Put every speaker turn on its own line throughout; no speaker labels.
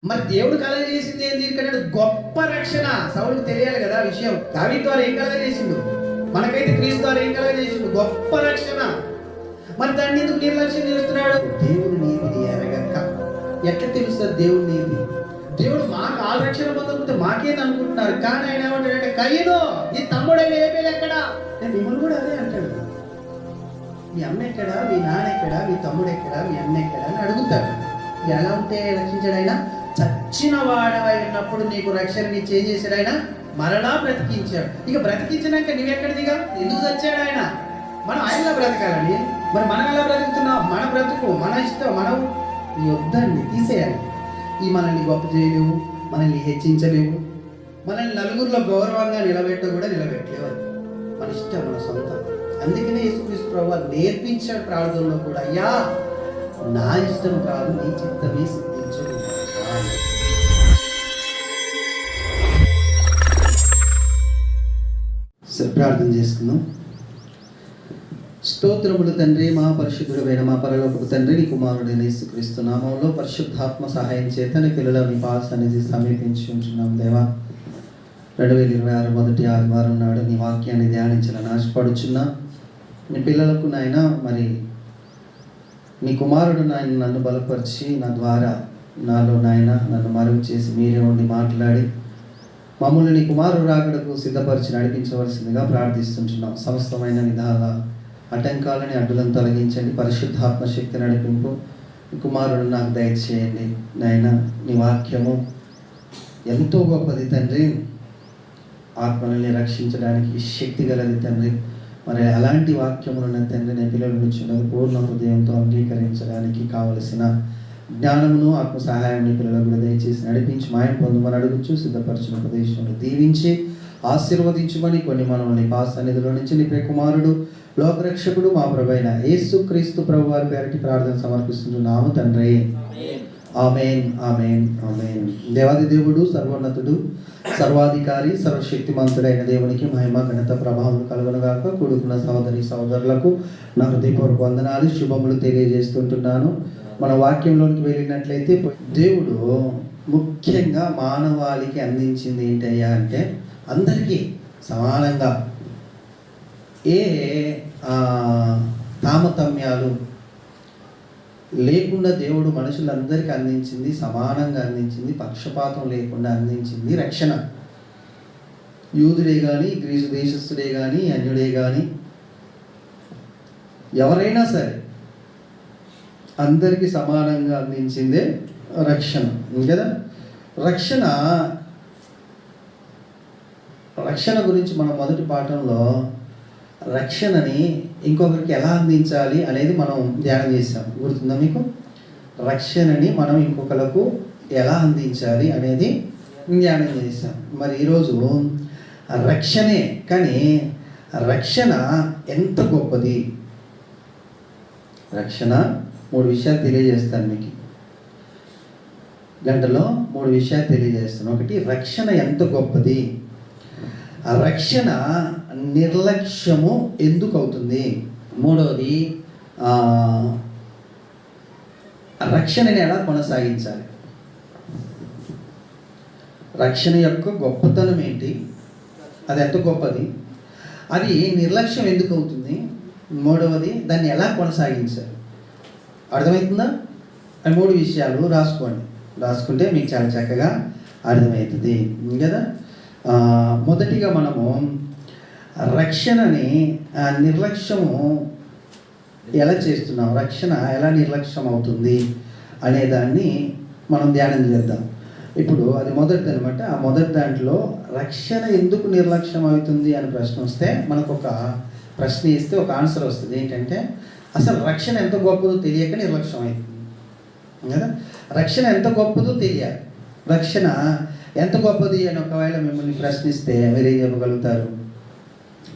మరి దేవుడు కలగజేసింది ఏంటి ఇక్కడ? గొప్ప రక్షణ. సౌలుకు తెలియాలి కదా విషయం. దావీదు ద్వారా ఏం కలగజేసిండు? మనకైతే క్రీస్తు ద్వారా ఏం కలగజేసిండు? గొప్ప రక్షణ. మరి దాన్ని ఎందుకు నిర్లక్ష్యం చేస్తున్నాడు? దేవుడి నీతిని ఎరగక. ఎట్లా తెలుస్తుంది దేవుడి నీతి? దేవుడు మాకు ఆ రక్షణ పొందకపోతే మాకేది అనుకుంటున్నారు. కానీ ఆయన ఏమంటాడంటే, కయ్యను నీ తమ్ముడైన ఏబేలు ఎక్కడా? మిమ్మల్ని కూడా అదే అంటాడు. మీ అమ్మ ఎక్కడా, మీ నాన్న ఎక్కడా, మీ తమ్ముడు ఎక్కడా, మీ అన్న ఎక్కడా అని అడుగుతాడు. ఎలా ఉంటే రక్షించాడు ఆయన? చచ్చిన వాడవైనప్పుడు నీకు రక్షణని చేసేసాడు ఆయన, మరలా బ్రతికించాడు. ఇక బ్రతికించినాక నువ్వెక్కడిదిగా? ఎందుకు చచ్చాడు ఆయన? మనం ఆయనలా బ్రతకాలని. మరి మనం ఎలా బ్రతుకుతున్నాం? మన బ్రతుకు, మన ఇష్టం, మనం ఈ వద్దండి తీసేయాలి. ఈ మనల్ని గొప్ప చేయలేవు, మనల్ని హెచ్చించలేవు, మనల్ని నలుగురిలో గౌరవంగా కూడా నిలబెట్టలేవు. మన ఇష్టం, మన సొంతం. అందుకనే యేసుక్రీస్తు ప్రభువు నేర్పించాడు ప్రార్థనలో కూడా, అయ్యా నా ఇష్టం కాదు నీ చిత్తమే సిద్ధించు. ప్రార్థన చేసుకుందాం. స్తోత్రములు తండ్రి, మహాపరిశుద్ధుడైన మా పరలోకపు తండ్రి, నీ కుమారుడైన యేసుక్రీస్తు నామములో పరిశుద్ధాత్మ సహాయం చేత నీ పిల్లల నీ పాస్ అనేది సమీపించి ఉంటున్నాం దేవా. 2026 మొదటి ఆదివారం నాడు నీ వాక్యాన్ని ధ్యానించాలని ఆశపడుచున్నా. నీ పిల్లలకు నాయన మరి నీ కుమారుడు నాయన నన్ను బలపరిచి నా ద్వారా నాలో నాయన నన్ను మరుగు చేసి మీరే ఉండి మాట్లాడి మమ్మల్ని నీ కుమారుడు రాకడకు సిద్ధపరిచి నడిపించవలసిందిగా ప్రార్థిస్తుంటున్నాం. సమస్తమైన విధాల ఆటంకాలని అడ్డులను తొలగించండి. పరిశుద్ధాత్మ శక్తి నడిపింపు కుమారుడు నాకు దయచేయండి నాయన. నీ వాక్యము ఎంతో గొప్పది తండ్రి, ఆత్మలని రక్షించడానికి శక్తి గలది తండ్రి. మరి అలాంటి వాక్యములను తండ్రి నేను పిల్లల నుంచి పూర్ణ హృదయంతో అంగీకరించడానికి కావలసిన జ్ఞానమును ఆత్మ సహాయాన్ని పిల్లలకు కూడా దయచేసి నడిపించి మాయం పొందమని అడుగుచు సిద్ధపరిచిన ప్రదేశంలో దీవించి ఆశీర్వదించమని కొన్ని మనల్ని పాస్ సన్నిధిలో నుంచి నీ కుమారుడు లోకరక్షకుడు మా ప్రభువైన యేసుక్రీస్తు ప్రభు వారి పేరటి ప్రార్థన సమర్పిస్తున్నాము తండ్రి. ఆమేన్, ఆమేన్, ఆమేన్. దేవాది దేవుడు, సర్వోన్నతుడు, సర్వాధికారి, సర్వశక్తిమంతుడైన దేవునికి మహిమ ఘనత ప్రభావం కలుగునుగాక. కూడుకున్న సహోదరి సహోదరులకు నా హృదయపూర్వక వందనాలు, శుభములు తెలియజేస్తుంటున్నాను. మన వాక్యంలోనికి వెళ్ళినట్లయితే దేవుడు ముఖ్యంగా మానవాళికి అందించింది ఏంటయ్యా అంటే అందరికీ సమానంగా ఏ తామతమ్యాలు లేకుండా దేవుడు మనుషులందరికీ అందించింది, సమానంగా అందించింది, పక్షపాతం లేకుండా అందించింది రక్షణ. యూదుడే కానీ, గ్రీసు దేశస్థుడే కానీ, అన్యుడే కానీ, ఎవరైనా సరే అందరికీ సమానంగా అందించిందే రక్షణ కదా. రక్షణ గురించి మనం మొదటి పాఠంలో రక్షణని ఇంకొకరికి ఎలా అందించాలి అనేది మనం ధ్యానం చేసాం. గుర్తుందా మీకు? రక్షణని మనం ఇంకొకరికి ఎలా అందించాలి అనేది ధ్యానం చేసాం. మరి ఈరోజు రక్షణే, కానీ రక్షణ ఎంత గొప్పది. రక్షణ 3 విషయాలు తెలియజేస్తాను మీకు. గంటలో 3 విషయాలు తెలియజేస్తాను. ఒకటి, రక్షణ ఎంత గొప్పది. ఆ రక్షణ నిర్లక్ష్యము ఎందుకు అవుతుంది. మూడవది, రక్షణని ఎలా కొనసాగించాలి. రక్షణ యొక్క గొప్పతనం ఏంటి, అది ఎంత గొప్పది, అది నిర్లక్ష్యం ఎందుకు అవుతుంది, మూడవది దాన్ని ఎలా కొనసాగించాలి. అర్థమవుతుందా? అని 3 విషయాలు రాసుకుంటే మీకు చాలా చక్కగా అర్థమవుతుంది కదా. మొదటిగా మనము రక్షణని నిర్లక్ష్యము ఎలా చేస్తున్నాం, రక్షణ ఎలా నిర్లక్ష్యం అవుతుంది అనే దాన్ని మనం ధ్యానం చేద్దాం. ఇప్పుడు అది మొదటిది అనమాట. ఆ మొదటి దాంట్లో రక్షణ ఎందుకు నిర్లక్ష్యం అవుతుంది అని ప్రశ్న వస్తే మనకు ఒక ప్రశ్న ఇస్తే ఒక ఆన్సర్ వస్తుంది. ఏంటంటే అసలు రక్షణ ఎంత గొప్పదో తెలియక నిర్లక్ష్యం అవుతుంది కదా. రక్షణ ఎంత గొప్పదో తెలియాలి. రక్షణ ఎంత గొప్పది అని ఒకవేళ మిమ్మల్ని ప్రశ్నిస్తే మీరేం చెప్పగలుగుతారు?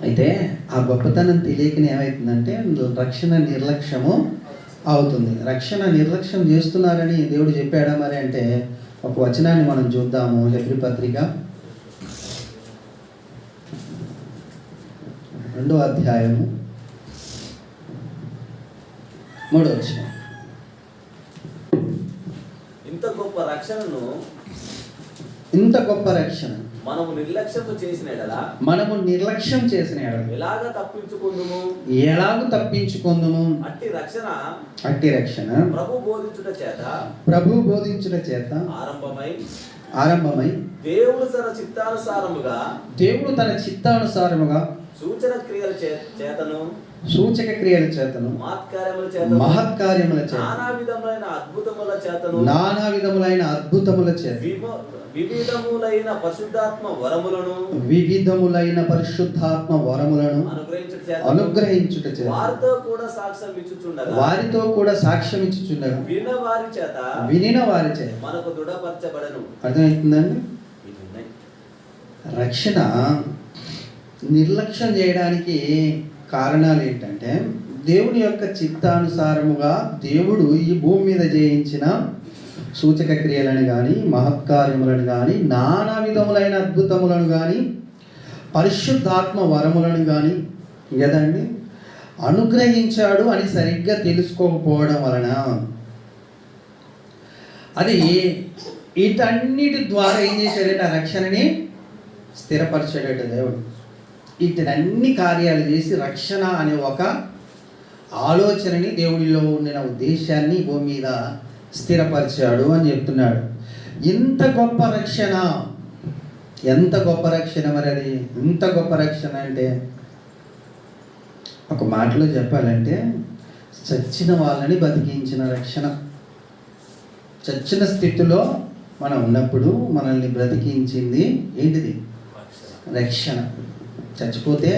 అయితే ఆ గొప్పతనం తెలియకనే ఏమవుతుందంటే రక్షణ నిర్లక్ష్యము అవుతుంది. రక్షణ నిర్లక్ష్యం చేస్తున్నారని దేవుడు చెప్పాడా మరి అంటే ఒక వచనాన్ని మనం చూద్దాము. హెబ్రీ పత్రిక 2వ అధ్యాయము 3వ వచనం.
ఇంత గొప్ప రక్షణను
మనము
నిర్లక్ష్యం చేసిన
ఎలాగ
తప్పించుకొందుము
అట్టి రక్షణ ప్రభు బోధించుట చేత ఆరంభమై దేవుడు తన చిత్తానుసారముగా సూచక క్రియల చేతను మహత్కార్యముల చేత నానా విధములైన అద్భుతముల చేత వివిధములైన పరిశుద్ధాత్మ వరములను అనుగ్రహించుట చేత వారితో కూడా సాక్ష్యం ఇచ్చుచుండగా వినిన వారి చేత
మనకు దృఢపరచబడను.
అర్థమవుతుందండి? రక్షణ నిర్లక్ష్యం చేయడానికి కారణాలు ఏంటంటే, దేవుని యొక్క చిత్తానుసారముగా దేవుడు ఈ భూమి మీద చేయించిన సూచక క్రియలను కానీ, మహత్కార్యములను కానీ, నానా విధములైన అద్భుతములను కానీ, పరిశుద్ధాత్మ వరములను కానీ కదండి అనుగ్రహించాడు అని సరిగ్గా తెలుసుకోకపోవడం వలన, అది వీటన్నిటి ద్వారా ఏం చేశాడంటే ఆ రక్షణని స్థిరపరిచాడట దేవుడు. వీటినన్ని కార్యాలు చేసి రక్షణ అనే ఒక ఆలోచనని, దేవుడిలో ఉండిన ఉద్దేశాన్ని భూమి మీద స్థిరపరిచాడు అని చెప్తున్నాడు. ఎంత గొప్ప రక్షణ మరి అది ఎంత గొప్ప రక్షణ అంటే, ఒక మాటలో చెప్పాలంటే చచ్చిన వాళ్ళని బతికించిన రక్షణ. చచ్చిన స్థితిలో మనం ఉన్నప్పుడు మనల్ని బ్రతికించింది ఏంటిది? రక్షణ. చచ్చిపోతే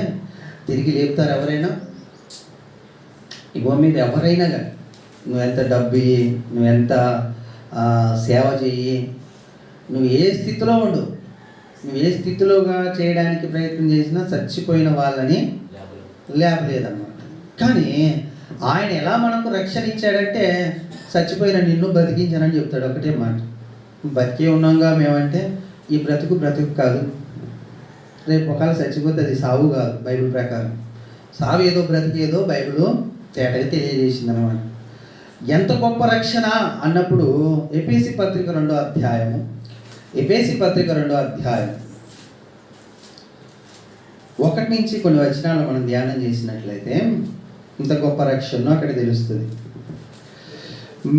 తిరిగి లేపుతారు ఎవరైనా? ఈ భూమి మీద ఎవరైనా కానీ, నువ్వెంత డబ్బు ఇయ్యి, నువ్వెంత సేవ చెయ్యి, నువ్వు ఏ స్థితిలో ఉండు, నువ్వు ఏ స్థితిలోగా చేయడానికి ప్రయత్నం చేసినా చచ్చిపోయిన వాళ్ళని లేపలేదన్నమాట. కానీ ఆయన ఎలా మనకు రక్షణ ఇచ్చాడంటే, చచ్చిపోయిన నిన్ను బ్రతికించానని చెప్తాడు. ఒకటే మాట, బతికే ఉన్నాంగా మేమంటే ఈ బ్రతుకు కాదు, రేపు ఒకవేళ చచ్చిపోతే అది సావు కాదు. బైబిల్ ప్రకారం సావు ఏదో బ్రతికేదో బైబిల్ తేటగా తెలియజేసింది అనమాట. ఎంత గొప్ప రక్షణ అన్నప్పుడు ఎఫెసీ పత్రిక 2వ అధ్యాయము 1 నుంచి కొన్ని వచనాలు మనం ధ్యానం చేసినట్లయితే ఇంత గొప్ప రక్షణ అక్కడ తెలుస్తుంది.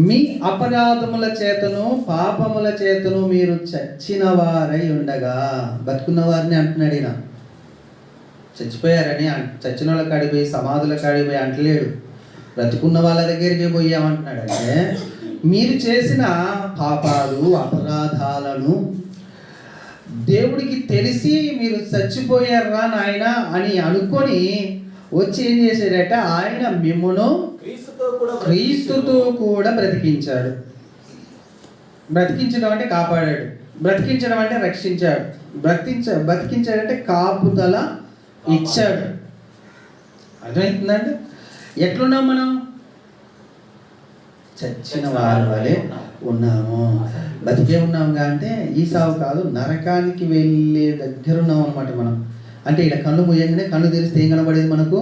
మీ అపరాధముల చేతను పాపముల చేతను మీరు చచ్చిన వారై ఉండగా, బతుకున్న వారిని అంటున్నాడు ఈయన. చచ్చిపోయారని చచ్చిన వాళ్ళ కాడిపోయి సమాధుల కాడిపోయి అంటలేడు, బ్రతుకున్న వాళ్ళ దగ్గరికి పోయామంటున్నాడు. అంటే మీరు చేసిన పాపాలు అపరాధాలను దేవుడికి తెలిసి మీరు చచ్చిపోయారా నాయన అని అనుకొని వచ్చి ఏం చేశాడట, ఆయన మిమ్మును క్రీస్తుతో కూడా బ్రతికించాడు. బ్రతికించడం అంటే కాపాడాడు, బ్రతికించడం అంటే రక్షించాడు, బ్రతికించాడంటే కాపుదల ఇచ్చాడు. అర్థమవుతుందండి? ఎట్లున్నాం మనం? చచ్చిన వారి వలె ఉన్నాము. బతికే ఉన్నాముగా అంటే ఈ సావు కాదు, నరకానికి వెళ్ళే దగ్గర ఉన్నాం అనమాట మనం. అంటే ఇక్కడ కళ్ళు మూయంగానే కళ్ళు తెరిస్తే ఏం కనబడేది మనకు?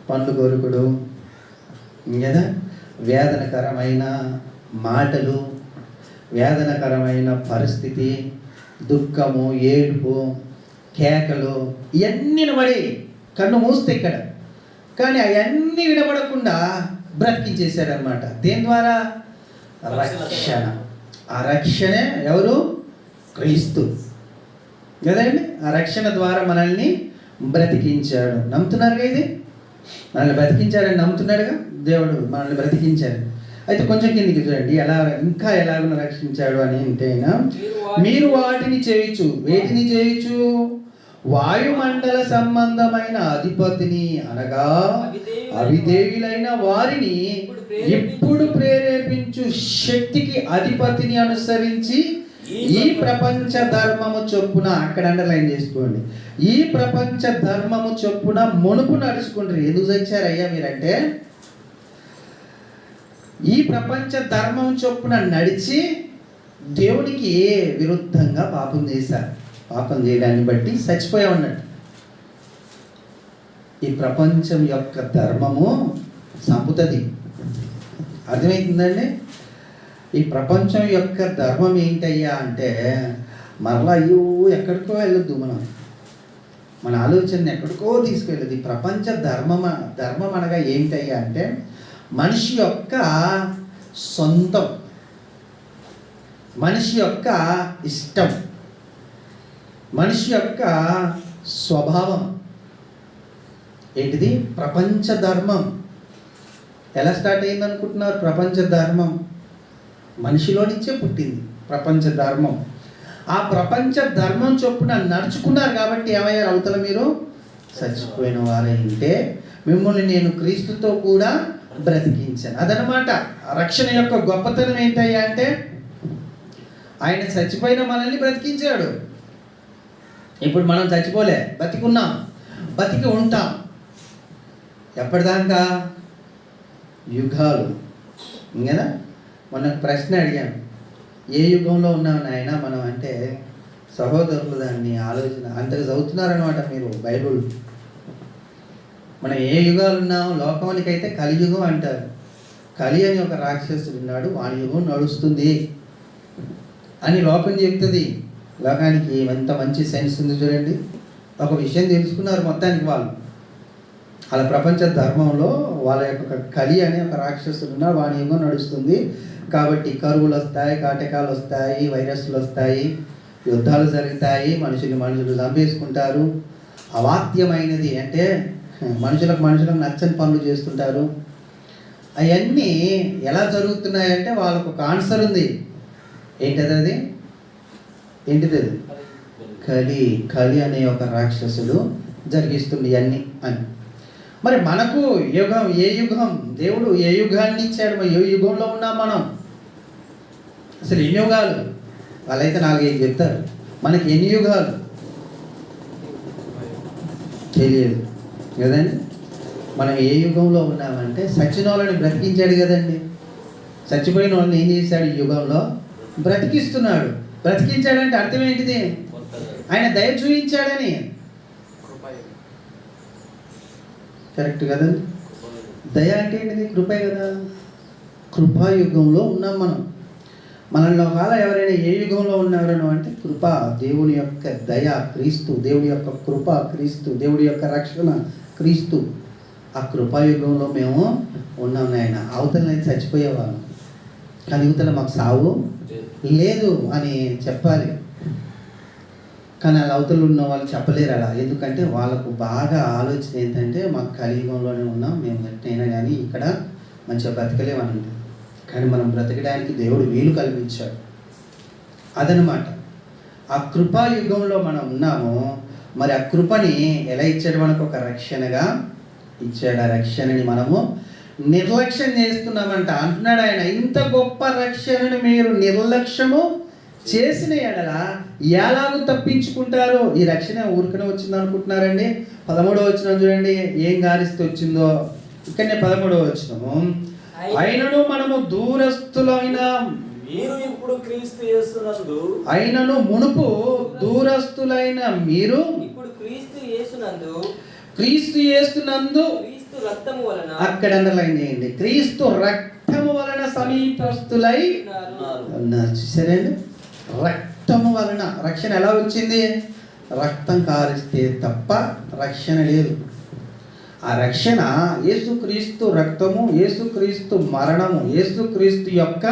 పండ్లు కొరుకుడు కదా, వేదనకరమైన మాటలు, వేదనకరమైన పరిస్థితి, దుఃఖము, ఏడుపు, కేకలు, ఇవన్నీ వినబడి కన్ను మూస్తే ఇక్కడ. కానీ అవన్నీ వినబడకుండా బ్రతికించేశాడనమాట. దేని ద్వారా? రక్షణ. ఆ రక్షణే ఎవరు? క్రీస్తు కదండి. ఆ రక్షణ ద్వారా మనల్ని బ్రతికించాడు. నమ్ముతున్నారుగా? ఇది మనల్ని బ్రతికించాడని నమ్ముతున్నాడుగా. దేవుడు మనల్ని బ్రతికించాడు. అయితే కొంచెం కిందికి చూడండి, ఎలాగో రక్షించాడు అని అంటే, మీరు వాటిని చేయొచ్చు. వేటిని చేయొచ్చు? వాయుమండల సంబంధమైన అధిపతిని, అనగా అవిధేయులైన వారిని ఇప్పుడు ప్రేరేపించు శక్తికి అధిపతిని అనుసరించి ఈ ప్రపంచ ధర్మము చొప్పున, అక్కడ అండర్లైన్ చేసుకోండి, ఈ ప్రపంచ ధర్మము చొప్పున మునుపు నడుచుకుంటారు. ఎందుకు చచ్చారయ్యా మీరంటే, ఈ ప్రపంచ ధర్మం చొప్పున నడిచి దేవునికి విరుద్ధంగా పాపం చేశారు. పాపం చేయడాన్ని బట్టి చచ్చిపోయా ఉన్నట్టు. ఈ ప్రపంచం యొక్క ధర్మము సంపుతుంది. అర్థమవుతుందండి? ఈ ప్రపంచం యొక్క ధర్మం ఏంటయ్యా అంటే మరలా అయ్యో ఎక్కడికో వెళ్ళొద్దు, మన ఆలోచన ఎక్కడికో తీసుకెళ్ళదు. ఈ ప్రపంచ ధర్మం అనగా ఏంటయ్యా అంటే మనిషి యొక్క సొంతం, మనిషి యొక్క ఇష్టం, మనిషి యొక్క స్వభావం. ఏంటిది? ప్రపంచ ధర్మం. ఎలా స్టార్ట్ అయింది అనుకుంటున్నారు? ప్రపంచ ధర్మం మనిషిలో నుంచే పుట్టింది ప్రపంచ ధర్మం. ఆ ప్రపంచ ధర్మం చొప్పున నడుచుకున్నారు కాబట్టి ఏమయ్యారు? అవతల మీరు చచ్చిపోయిన వారైతే మిమ్మల్ని నేను క్రీస్తుతో కూడా బ్రతికించాను. అదనమాట రక్షణ యొక్క గొప్పతనం ఏంటయ్యా అంటే ఆయన చచ్చిపోయిన మనల్ని బ్రతికించాడు. ఇప్పుడు మనం చచ్చిపోలే, బతికున్నాం, బతికి ఉంటాం. ఎప్పటిదాకా? యుగాలు. ఇంకదా మొన్న ప్రశ్న అడిగాను, ఏ యుగంలో ఉన్నాం నాయన మనం అంటే సహోదరులు దాన్ని ఆలోచన అంతగా చదువుతున్నారనమాట మీరు బైబుల్. మనం ఏ యుగాలు ఉన్నాం? లోకానికైతే కలియుగం అంటారు. కలి అని ఒక రాక్షసుడు ఉన్నాడు, వాని యుగం నడుస్తుంది అని లోకం చెప్తుంది. లోకానికి ఎంత మంచి సెన్స్ ఉంది చూడండి. ఒక విషయం తెలుసుకున్నారు మొత్తానికి వాళ్ళు. వాళ్ళ ప్రపంచ ధర్మంలో వాళ్ళ యొక్క కలి అనే ఒక రాక్షసుడు ఉన్నాడు, వాని యుగం నడుస్తుంది కాబట్టి కరువులు వస్తాయి, కాటకాలు వస్తాయి, వైరస్లు వస్తాయి, యుద్ధాలు జరుగుతాయి, మనుషులు చంపేసుకుంటారు. అవాత్యమైనది అంటే మనుషులకు నచ్చని పనులు చేస్తుంటారు. అవన్నీ ఎలా జరుగుతున్నాయంటే వాళ్ళకు ఒక ఆన్సర్ ఉంది. ఏంటిది అది? కలి అనే ఒక రాక్షసుడు జరిగిస్తుంది ఇవన్నీ అని. మరి మనకు యుగం ఏ యుగం? దేవుడు ఏ యుగాన్ని ఇచ్చాడు? మరి ఏ యుగంలో ఉన్నాం మనం? అసలు ఎన్ని యుగాలు? వాళ్ళైతే 4-5 చెప్తారు. మనకి ఎన్ని యుగాలు తెలియదు కదండి. మనం ఏ యుగంలో ఉన్నామంటే చచ్చిన వాళ్ళని బ్రతికించాడు కదండి. చచ్చిపోయిన వాళ్ళని ఏం చేశాడు? ఈ యుగంలో బ్రతికిస్తున్నాడు. బ్రతికించాడంటే అర్థం ఏంటిది? ఆయన దయ చూపించాడని. కరెక్ట్ కదండి. దయ అంటే ఏంటిది? కృపే కదా. కృపాయుగంలో ఉన్నాం మనం. మనలో ఒకవేళ ఎవరైనా ఏ యుగంలో ఉన్నారను అంటే కృప, దేవుని యొక్క దయ క్రీస్తు, దేవుడి యొక్క కృప క్రీస్తు, దేవుడి యొక్క రక్షణ క్రీస్తు. ఆ కృపాయుగంలో మేము ఉన్నాం నాయన. అవతలనైతే చచ్చిపోయేవాళ్ళం, కానీ యువతల మాకు సావు లేదు అని చెప్పాలి. కానీ అలా అవతలు ఉన్న వాళ్ళు చెప్పలేరు అలా. ఎందుకంటే వాళ్ళకు బాగా ఆలోచన ఏంటంటే మాకు కలియుగంలోనే ఉన్నాం, మేము ఎట్టయినా కానీ ఇక్కడ మంచిగా బ్రతకలేమని ఉంటుంది. కానీ మనం బ్రతకడానికి దేవుడు వీలు కల్పించాడు. అదనమాట ఆ కృపాయుగంలో మనం ఉన్నాము. మరి ఆ కృపని ఎలా ఇచ్చాడు? మనకు ఒక రక్షణగా ఇచ్చాడు. ఆ రక్షణని మనము నిర్లక్ష్యం చేస్తున్నామంట. అంటున్నాడు ఆయన, ఇంత గొప్ప రక్షణను మీరు నిర్లక్ష్యము చేసిన ఎడల ఎలాగూ తప్పించుకుంటారో. ఈ రక్షణ ఊరికనే వచ్చింది అనుకుంటున్నారండి? 13వ వచనం చూడండి, ఏం గాలిస్తే వచ్చిందో. ఇక్కడనే 13వ వచనము, అయినను మనము దూరస్తులైన
మీరు ఇప్పుడు క్రీస్తు యేసునందు,
అయినను మునుపు దూరస్తులైన మీరు
ఇప్పుడు క్రీస్తు యేసునందు క్రీస్తు రక్తము వలన,
అక్కడ అండర్లైన్ చేయండి, క్రీస్తు రక్తము వలన సమీపస్తులై ఉన్నారు. చూసారండి? రక్తము వలన రక్షణ ఎలా వచ్చింది? రక్తం కారిస్తే తప్ప రక్షణ లేదు. ఆ రక్షణ యేసుక్రీస్తు రక్తము, యేసుక్రీస్తు మరణము, యేసుక్రీస్తు యొక్క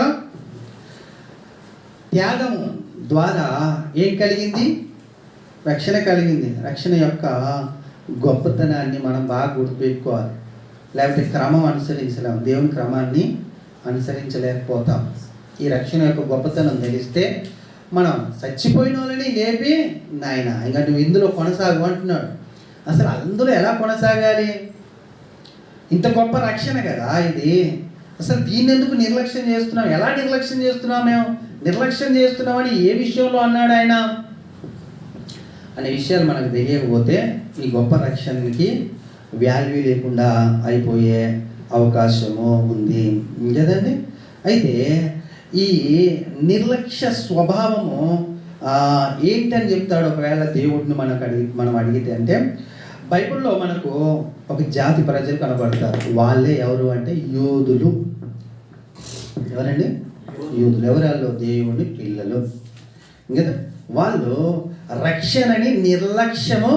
త్యాగము ద్వారా ఏం కలిగింది? రక్షణ కలిగింది. రక్షణ యొక్క గొప్పతనాన్ని మనం బాగా గుర్తుపెట్టుకోవాలి. లేకపోతే క్రమం అనుసరించలేం, దేవుని క్రమాన్ని అనుసరించలేకపోతాం. ఈ రక్షణ యొక్క గొప్పతనం తెలిస్తే మనం చచ్చిపోయిన వాళ్ళని లేపి నాయన ఇంకా నువ్వు ఇందులో కొనసాగు అంటున్నాడు. అసలు అందులో ఎలా కొనసాగాలి? ఇంత గొప్ప రక్షణ కదా ఇది. అసలు దీన్ని ఎందుకు నిర్లక్ష్యం చేస్తున్నాం? ఎలా నిర్లక్ష్యం చేస్తున్నాం? మేము నిర్లక్ష్యం చేస్తున్నామని ఏ విషయంలో అన్నాడు ఆయన అనే విషయాలు మనకు తెలియకపోతే ఈ గొప్ప రక్షణకి వాల్యూ లేకుండా అయిపోయే అవకాశము ఉంది కదండి. అయితే ఈ నిర్లక్ష్య స్వభావము ఏంటని చెప్తాడు ఒకవేళ దేవుడిని మనం అడిగితే అంటే, బైబిల్లో మనకు ఒక జాతి ప్రజలు కనబడతారు. వాళ్ళే ఎవరు అంటే యోధులు. ఎవరండి? యూదులు. ఎవరు వాళ్ళు? దేవుని పిల్లలు. ఇంకా వాళ్ళు రక్షణని నిర్లక్ష్యము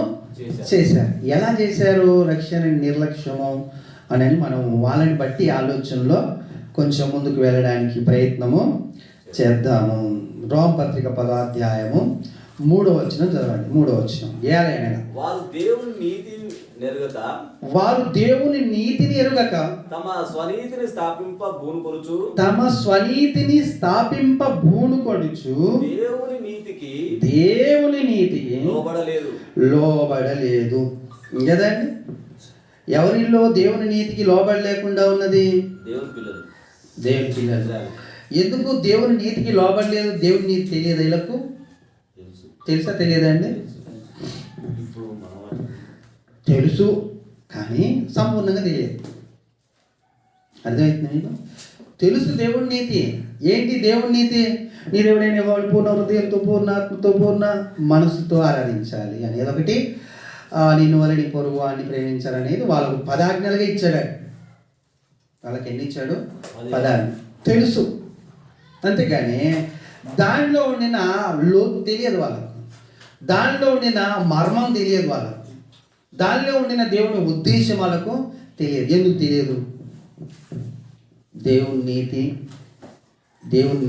చేశారు. ఎలా చేశారు రక్షణని నిర్లక్ష్యము అని మనం వాళ్ళని బట్టి ఆలోచనలో కొంచెం ముందుకు వెళ్ళడానికి ప్రయత్నము చేద్దాము. రోమపత్రిక 10వ అధ్యాయము 3వ వచనం చదవండి. 3వ వచనం. ఏలైనగా
వారు దేవుని నీతి నెరుగక,
వారు దేవుని నీతిని ఎరుగక
తమ స్వనీతిని స్థాపింప భూనుకొనుచు,
తమ స్వనీతిని స్థాపింప భూనుకొనుచు దేవుని నీతికి లోబడలేదు. కదండి, ఎవరిలో దేవుని నీతికి లోబడలేకుండా ఉన్నది? దేవుని పిల్లలు. ఎందుకు దేవుని నీతికి లోబడలేదు? దేవుని నీతి తెలియదు వీళ్ళకు? తెలుసా? తెలియదండి? తెలుసు, కానీ సంపూర్ణంగా తెలియదు. అర్థమవుతుంది మీకు? తెలుసు దేవుని నీతి. ఏంటి దేవుని నీతి? నీ దేవుడైన యెహోవాను పూర్ణ హృదయంతో, పూర్ణ ఆత్మతో, పూర్ణ మనసుతో ఆరాధించాలి అనేది ఒకటి. నిన్ను వల్ల నీ పొరుగు వాడిని ప్రేమించాలనేది వాళ్ళకు 10 ఆజ్ఞలుగా ఇచ్చాడు. వాళ్ళకి ఎన్ని ఇచ్చాడు? 10. తెలుసు, అంతేగాని దానిలో ఉండిన లోతు తెలియదు వాళ్ళకు. దానిలో ఉండిన మర్మం తెలియదు వాళ్ళకు. దానిలో ఉండిన దేవుని ఉద్దేశం వాళ్ళకు తెలియదు. ఎందుకు తెలియదు? దేవుని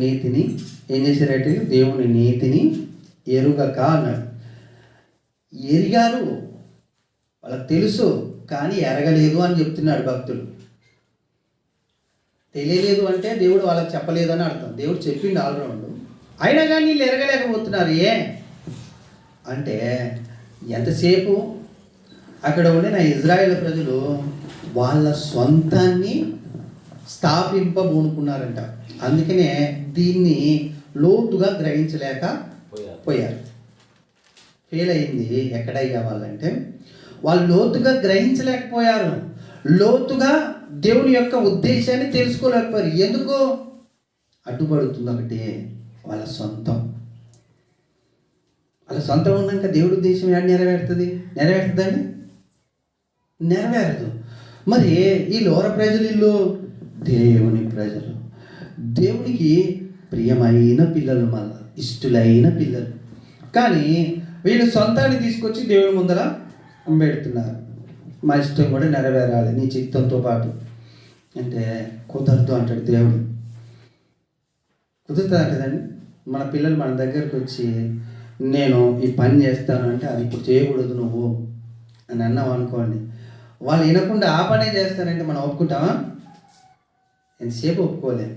నీతిని ఏం చేశారంటే, దేవుని నీతిని ఎరుగక అన్నాడు. ఎరిగారు, వాళ్ళకి తెలుసు, కానీ ఎరగలేదు అని చెప్తున్నాడు భక్తుడు. తెలియలేదు అంటే దేవుడు వాళ్ళకి చెప్పలేదు అని అర్థం. దేవుడు చెప్పిండు ఆల్రౌండ్, అయినా కానీ వీళ్ళు ఎరగలేకపోతున్నారు. అంటే ఎంతసేపు అక్కడ ఉండిన ఇజ్రాయేల్ ప్రజలు వాళ్ళ సొంతాన్ని స్థాపింపబూనుకున్నారంట. అందుకనే దీన్ని లోతుగా గ్రహించలేకపోయారు. ఫెయిల్ అయింది. ఎక్కడయ్యా వాళ్ళంటే, వాళ్ళు లోతుగా గ్రహించలేకపోయారు. లోతుగా దేవుని యొక్క ఉద్దేశాన్ని తెలుసుకోలేకపోయారు. ఎందుకు? అడ్డుపడుతుంది ఒకటి, వాళ్ళ సొంతం. వాళ్ళ సొంతం ఉన్నాక దేవుడి ఉద్దేశం ఏడు నెరవేరుతుందండి? నెరవేరదు. మరి ఈ లోర ప్రజలు, ఇల్లు దేవుని ప్రజలు, దేవునికి ప్రియమైన పిల్లలు, మళ్ళా ఇష్టలైన పిల్లలు. కానీ వీళ్ళు సొంతాన్ని తీసుకొచ్చి దేవుని ముందర పెడుతున్నారు. మా ఇష్టం కూడా నెరవేరాలి నీ చిత్తంతో పాటు అంటే కుదరదు అంటాడు దేవుడు. కుదురుతుంది అంటదండి. మన పిల్లలు మన దగ్గరకు వచ్చి నేను ఈ పని చేస్తాను అంటే, అది ఇప్పుడు చేయకూడదు నువ్వు అని అన్నాం అనుకోండి, వాళ్ళు వినకుండా ఆ పనే చేస్తానంటే మనం ఒప్పుకుంటామా? ఎంతసేపు ఒప్పుకోలేము.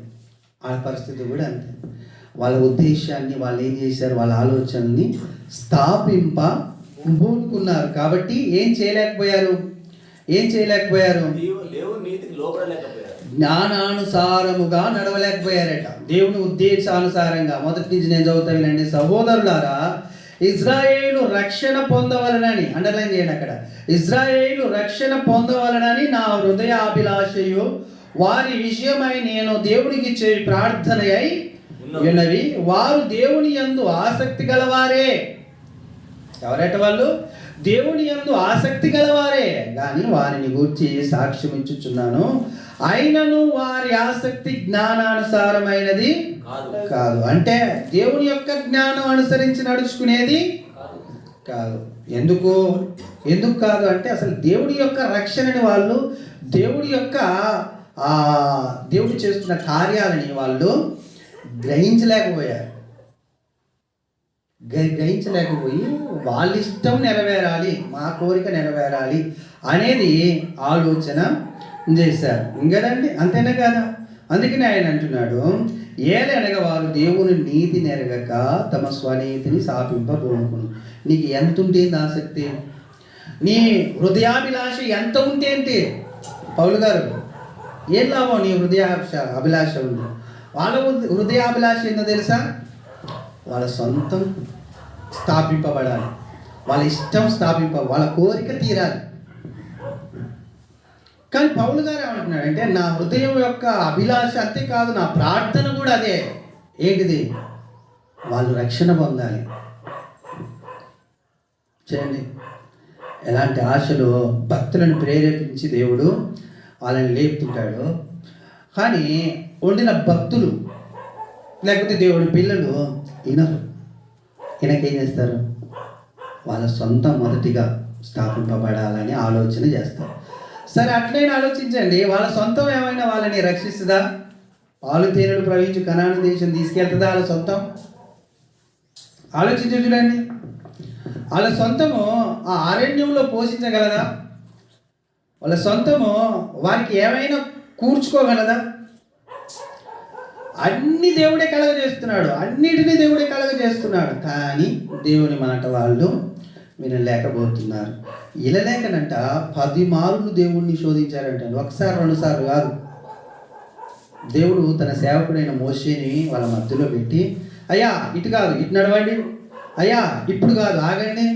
ఆ పరిస్థితి కూడా అంతే. వాళ్ళ ఉద్దేశాన్ని వాళ్ళు ఏం చేశారు? వాళ్ళ ఆలోచనల్ని స్థాపింపబూనుకున్నారు. కాబట్టి ఏం చేయలేకపోయారు? జ్ఞానానుసారముగా నడవలేకపోయారట. దేవుని ఉద్దేశానుసారంగా. మొదటి నుంచి నేను చదువుతా వినండి. సహోదరులారా, ఇజ్రాయేలు రక్షణ పొందవలనని, అండర్లైన్ చేయండి అక్కడ, ఇజ్రాయేలు రక్షణ పొందవలనని నా హృదయాభిలాషయు వారి విషయమై నేను దేవునికి ఇచ్చే ప్రార్థన అయి ఉన్నవి. వారు దేవుని యందు ఆసక్తి గలవారే. ఎవరట వాళ్ళు? దేవుని యందు ఆసక్తి గలవారే, కానీ వారిని గూర్చి సాక్ష్యం ఇచ్చుచున్నాను. అయినను వారి ఆసక్తి జ్ఞానానుసారమైనది కాదు. అంటే దేవుని యొక్క జ్ఞానం అనుసరించి నడుచుకునేది కాదు. ఎందుకు కాదు అంటే, అసలు దేవుడి యొక్క రక్షణని వాళ్ళు, దేవుడి యొక్క దేవుడు చేస్తున్న కార్యాలని వాళ్ళు గ్రహించలేకపోయారు. గ్రహించలేకపోయి వాళ్ళ ఇష్టం నెరవేరాలి, మా కోరిక నెరవేరాలి అనేది ఆలోచన చేశారు. ఇంకదండి, అంతేనా కదా? అందుకని ఆయన అంటున్నాడు, ఏలనగా వారు దేవుని నీతి నెరగక తమ స్వనీతిని స్థాపింపబోనుకును. నీకు ఎంత ఉంటేంది ఆసక్తి? నీ హృదయాభిలాష ఎంత ఉంటేంటి? పౌలు గారు, ఏం లాభం నీ అభిలాష ఉంది? వాళ్ళ హృదయాభిలాష ఏందో తెలుసా? వాళ్ళ సొంతం స్థాపింపబడాలి, వాళ్ళ ఇష్టం వాళ్ళ కోరిక తీరాలి. కానీ పౌలు గారు ఏమంటున్నాడంటే, నా హృదయం యొక్క అభిలాష అంతేకాదు, నా ప్రార్థన కూడా అదే. ఏంటిది? వాళ్ళు రక్షణ పొందాలి. చేయండి. ఎలాంటి ఆశలు భక్తులను ప్రేరేపించి దేవుడు వాళ్ళని లేపుతుంటాడు. కానీ వండిన భక్తులు లేకపోతే దేవుడి పిల్లలు వినరు. ఈయనకేం చేస్తారు? వాళ్ళ సొంతం మొదటిగా స్థాపింపబడాలని ఆలోచన చేస్తారు. సరే, అట్లయినా ఆలోచించండి, వాళ్ళ సొంతం ఏమైనా వాళ్ళని రక్షిస్తుందా? పాలు తేనెలు ప్రవహించి కనాను దేశం తీసుకెళ్తుందా వాళ్ళ సొంతం? ఆలోచించి చూడండి. వాళ్ళ సొంతము ఆ అరణ్యంలో పోషించగలదా? వాళ్ళ సొంతము వారికి ఏమైనా కూర్చుకోగలదా? అన్ని దేవుడే కలగజేస్తున్నాడు, అన్నిటినీ దేవుడే కలగజేస్తున్నాడు. కానీ దేవుని మాట వాళ్ళు వినలేకపోతున్నారు. వినలేకనంట 10 మార్లు దేవుణ్ణి శోధించారంట. ఒకసారి 2 సార్లు కాదు. దేవుడు తన సేవకుడైన మోషేని వాళ్ళ మధ్యలో పెట్టి, అయ్యా ఇటు కాదు, ఇటు నడవండి, అయ్యా ఇప్పుడు కాదు, ఆగండి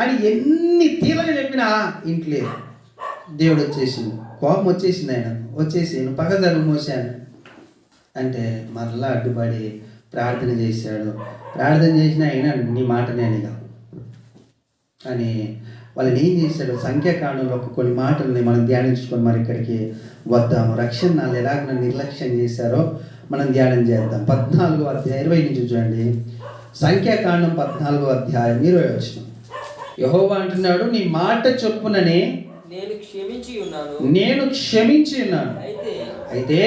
అని ఎన్ని తీరగా చెప్పినా ఇంట్లేదు. దేవుడు వచ్చేసింది, కోపం వచ్చేసింది. ఆయన వచ్చేసి నువ్వు పక్క జరుగు మోసాను అంటే మరలా అడ్డుపడి ప్రార్థన చేశాడు. ప్రార్థన చేసిన అయినా నీ మాట నేనిగా అని వాళ్ళని ఏం చేశాడు? సంఖ్యాకాండంలో కొన్ని మాటలని మనం ధ్యానించుకొని మరి ఇక్కడికి వద్దాము. రక్షణ నాళ్ళు ఎలాగ నిర్లక్ష్యం చేశారో మనం ధ్యానం చేద్దాం. 14వ అధ్యాయం 20 నుంచి చూడండి. సంఖ్యాకాండం 14వ అధ్యాయం 20 వచనం. యెహోవా అంటున్నాడు, నీ మాట చొప్పుననే
నేను క్షమించి ఉన్నాను.
అయితే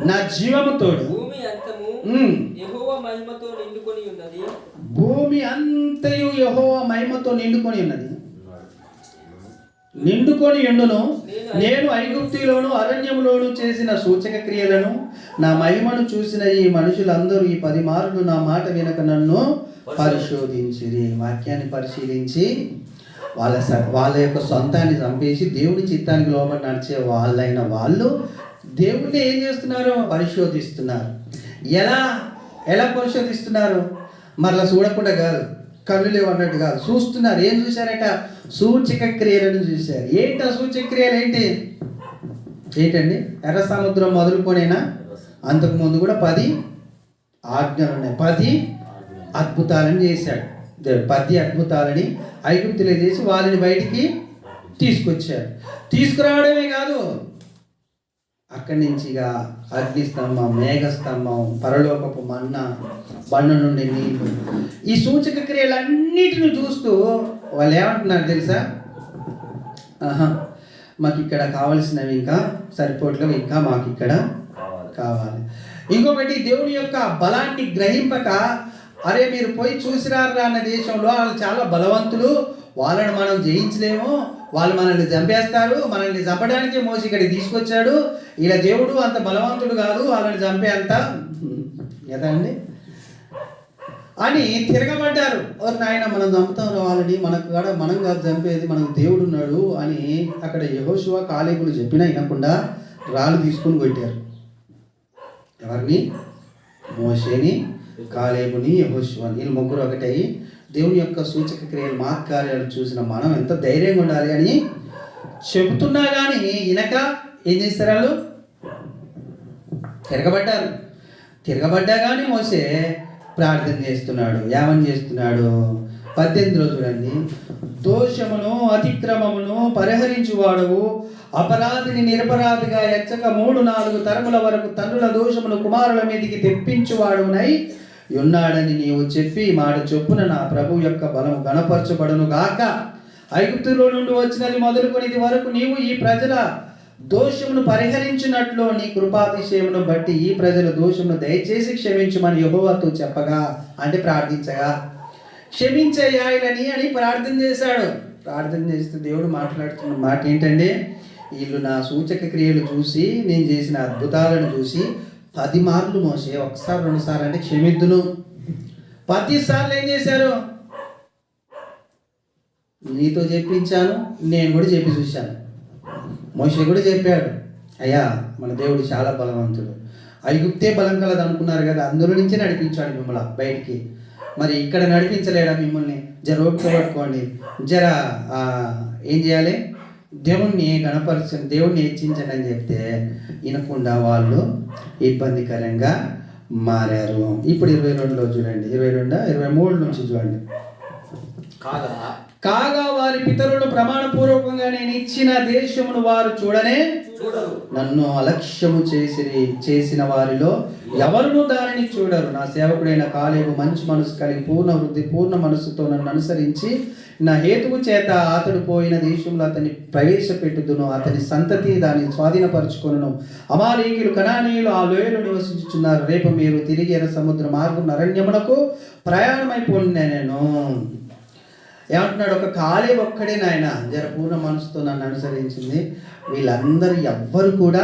నా జీవము తోడు
భూమి అంతము యెహోవా మహిమతో నిండుకొని ఉన్నది.
భూమి అంతయు యెహోవా మహిమతో నిండుకొని ఉన్నది. నిండుకొని ఎండును. నేను ఐగుప్తులోను అరణ్యములోను చేసిన సూచక క్రియలను నా మహిమను చూసిన ఈ మనుషులందరూ ఈ 10 మార్లు నా మాట వినక నన్ను పరిశోధించిరి. వాక్యాన్ని పరిశీలించి వాళ్ళ యొక్క సొంతాన్ని చంపేసి దేవుని చిత్తానికి లోబడి నడిచే వాళ్ళైన వాళ్ళు దేవుణ్ణి ఏం చేస్తున్నారు? పరిశోధిస్తున్నారు. ఎలా పరిశోధిస్తున్నారు? మరలా చూడకుండా కాదు, కళ్ళు లేవు అన్నట్టు కాదు, చూస్తున్నారు. ఏం చూశారట? సూచక క్రియలను చూశారు. ఏంటి ఆ సూచక క్రియలు? ఏంటండి? ఎర్ర సముద్రం మొదలుకొనేనా? అంతకుముందు కూడా 10 ఆజ్ఞలు ఉన్నాయి. 10 అద్భుతాలను చేశాడు. 10 అద్భుతాలని ఐగుప్తులో చేసి వాళ్ళని బయటికి తీసుకొచ్చాడు. తీసుకురావడమే కాదు, అక్కడి నుంచి ఇక అగ్నిస్తంభం, మేఘస్తంభం, పరలోకపు మన్నా, బండ నుండి నీళ్ళు, ఈ సూచక క్రియలన్నిటిని చూస్తూ వాళ్ళు ఏమంటున్నారు తెలుసా? మాకు ఇక్కడ కావలసినవి ఇంకా సరిపోట్లేవు, ఇంకా మాకు ఇక్కడ కావాలి. ఇంకొకటి, దేవుని యొక్క బలాన్ని గ్రహింపక, అరే మీరు పోయి చూసిరారా అన్న దేశంలో వాళ్ళు చాలా బలవంతులు, వాళ్ళని మనం జయించలేము, వాళ్ళు మనల్ని చంపేస్తారు, మనల్ని చంపడానికే మోసి ఇక్కడికి తీసుకొచ్చాడు, ఇలా దేవుడు అంత బలవంతుడు కాదు, వాళ్ళని చంపే అంత కదా అండి అని తిరగబడ్డారు. నాయన మనం చంపుతాం వాళ్ళని, మనకు కూడా మనం కాదు చంపేది, మనకు దేవుడు ఉన్నాడు అని అక్కడ యెహోషువ కాలేబులు చెప్పినా వినకుండా రాళ్ళు తీసుకొని కొట్టారు. ఎవరిని? మోషేని, కాలేబుని, యెహోషువని. వీళ్ళు ముగ్గురు ఒకటై దేవుని యొక్క సూచక క్రియలు, మహత్కార్యాలు చూసిన మనం ఎంత ధైర్యంగా ఉండాలి అని చెబుతున్నా కానీ వినక ఏం చేస్తారు? వాళ్ళు తిరగబడ్డా కానీ మోసే ప్రార్థన చేస్తున్నాడు. ఏమని చేస్తున్నాడు? 18 చూడండి. దోషమును అతిక్రమమును పరిహరించువాడవు, అపరాధిని నిరపరాధిగా ఎచ్చక 3-4 తరముల వరకు తండ్రుల దోషమును కుమారుల మీదికి తెప్పించువాడునై ఉన్నాడని నీవు చెప్పి మాట చొప్పున నా ప్రభు యొక్క బలము గణపరచబడును గాక. ఐగుప్తులో నుండి వచ్చినది మొదలుకొని ఇది వరకు నీవు ఈ ప్రజల దోషమును పరిహరించినట్లు నీ కృపాతిశయమును బట్టి ఈ ప్రజల దోషమును దయచేసి క్షమించమని యెహోవాతో చెప్పగా, అంటే ప్రార్థించగా, క్షమించయ్యాలని అని ప్రార్థన చేశాడు. ప్రార్థన చేస్తే దేవుడు మాట్లాడుతున్న మాట ఏంటంటే, వీళ్ళు నా సూచక క్రియలు చూసి, నేను చేసిన అద్భుతాలను చూసి 10 మార్లు మోసే, 1 సారి 2 సార్లు అంటే క్షమిద్దును, 10 సార్లు ఏం చేశారు? నీతో చెప్పించాను, నేను కూడా చెప్పి చూశాను. మోషే కూడా చెప్పాడు, అయ్యా మన దేవుడు చాలా బలవంతుడు, ఐగుప్తే బలం కలదు అనుకున్నారు కదా, అందులో నుంచే నడిపించాడు మిమ్మల్ని బయటికి, మరి ఇక్కడ నడిపించలేడా మిమ్మల్ని? జర ఓపిక పట్టుకోండి, జర ఏం చేయాలి? దేవుణ్ణి గణపరచండి, దేవుణ్ణి హెచ్చించండి అని చెప్తే వినకుండా వాళ్ళు ఇబ్బందికరంగా మారారు. ఇప్పుడు 22లో చూడండి, 23 నుంచి చూడండి. కాగా వారి పితరులు ప్రమాణపూర్వకంగా నేను ఇచ్చిన దేశమును వారు చూడరు, నన్ను అలక్ష్యము చేసిన వారిలో ఎవరునూ దానిని చూడరు. నా సేవకుడైన కాలేబు మంచి మనసు కలిగి పూర్ణ వృద్ధి పూర్ణ మనస్సుతో నన్ను అనుసరించి నా హేతువు చేత అతడు పోయిన దేశంలో అతన్ని ప్రవేశపెట్టుదును. అతని సంతతి దాన్ని స్వాధీనపరచుకొనును. అమాలేకీయులు కనానీయులు ఆ లోయలో నివసించుచున్నారు. రేపు మీరు తిరిగి ఎర్ర సముద్ర మార్గం అరణ్యమునకు ప్రయాణమైపోయిన నేను ఏమంటున్నాడు, ఒక కాలేబు ఒక్కడే నాయన జర పూర్ణ మనసుతో నన్ను అనుసరించింది. వీళ్ళందరూ ఎవ్వరు కూడా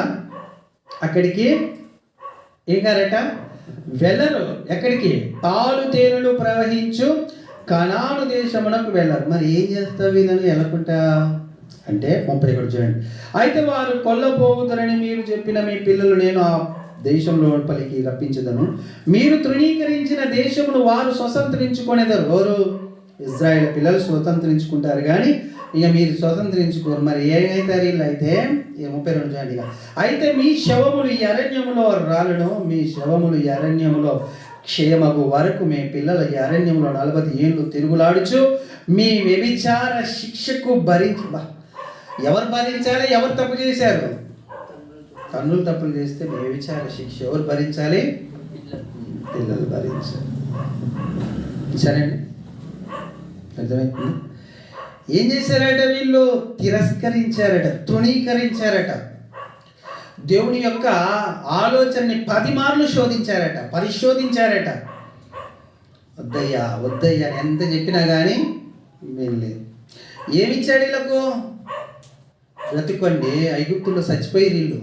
అక్కడికి ఏం గారట వెళ్ళరు. ఎక్కడికి? పాలు తేనెలు ప్రవహించు కనాను దేశమునకు వెళ్ళరు. మరి ఏం చేస్తావు వీళ్ళని వెళ్ళకుండా అంటే 31 చూడండి. అయితే వారు కొల్లపోవుతారని మీరు చెప్పిన మీ పిల్లలు నేను ఆ దేశంలో లోపలికి రప్పించదను. మీరు తృణీకరించిన దేశమును వారు స్వతంత్రించుకునేదారు. ఎవరు? ఇజ్రాయేల్ పిల్లలు స్వతంత్రించుకుంటారు కానీ ఇక మీరు స్వతంత్రించుకోరు. మరి ఏమైతారు వీళ్ళు? అయితే 32 చూడండి. అయితే మీ శవములు ఈ అరణ్యములో రాలను. మీ శవములు ఈ అరణ్యములో క్షేమగు వరకు మీ పిల్లల ఈ అరణ్యంలో 40 ఏళ్ళు తిరుగులాడుచు మీ వ్యభిచార శిక్షకు ఎవరు భరించాలి? ఎవరు తప్పు చేశారు? తండ్రులు తప్పులు చేస్తే వ్యభిచార శిక్ష ఎవరు భరించాలి? పిల్లలు భరించాలి. సరేండి, అర్థమైంది? ఏం చేశారట వీళ్ళు? తిరస్కరించారట, తృణీకరించారట. దేవుని యొక్క ఆలోచనని 10 మార్లు శోధించారట, పరిశోధించారట. వద్దయ్యా వద్దయ్యా అని ఎంత చెప్పినా కానీ వెళ్ళలేదు. ఏమిచ్చాడు వీళ్ళకు? బ్రతుకోండి. ఐగుప్తుల్లో చచ్చిపోయి వీళ్ళు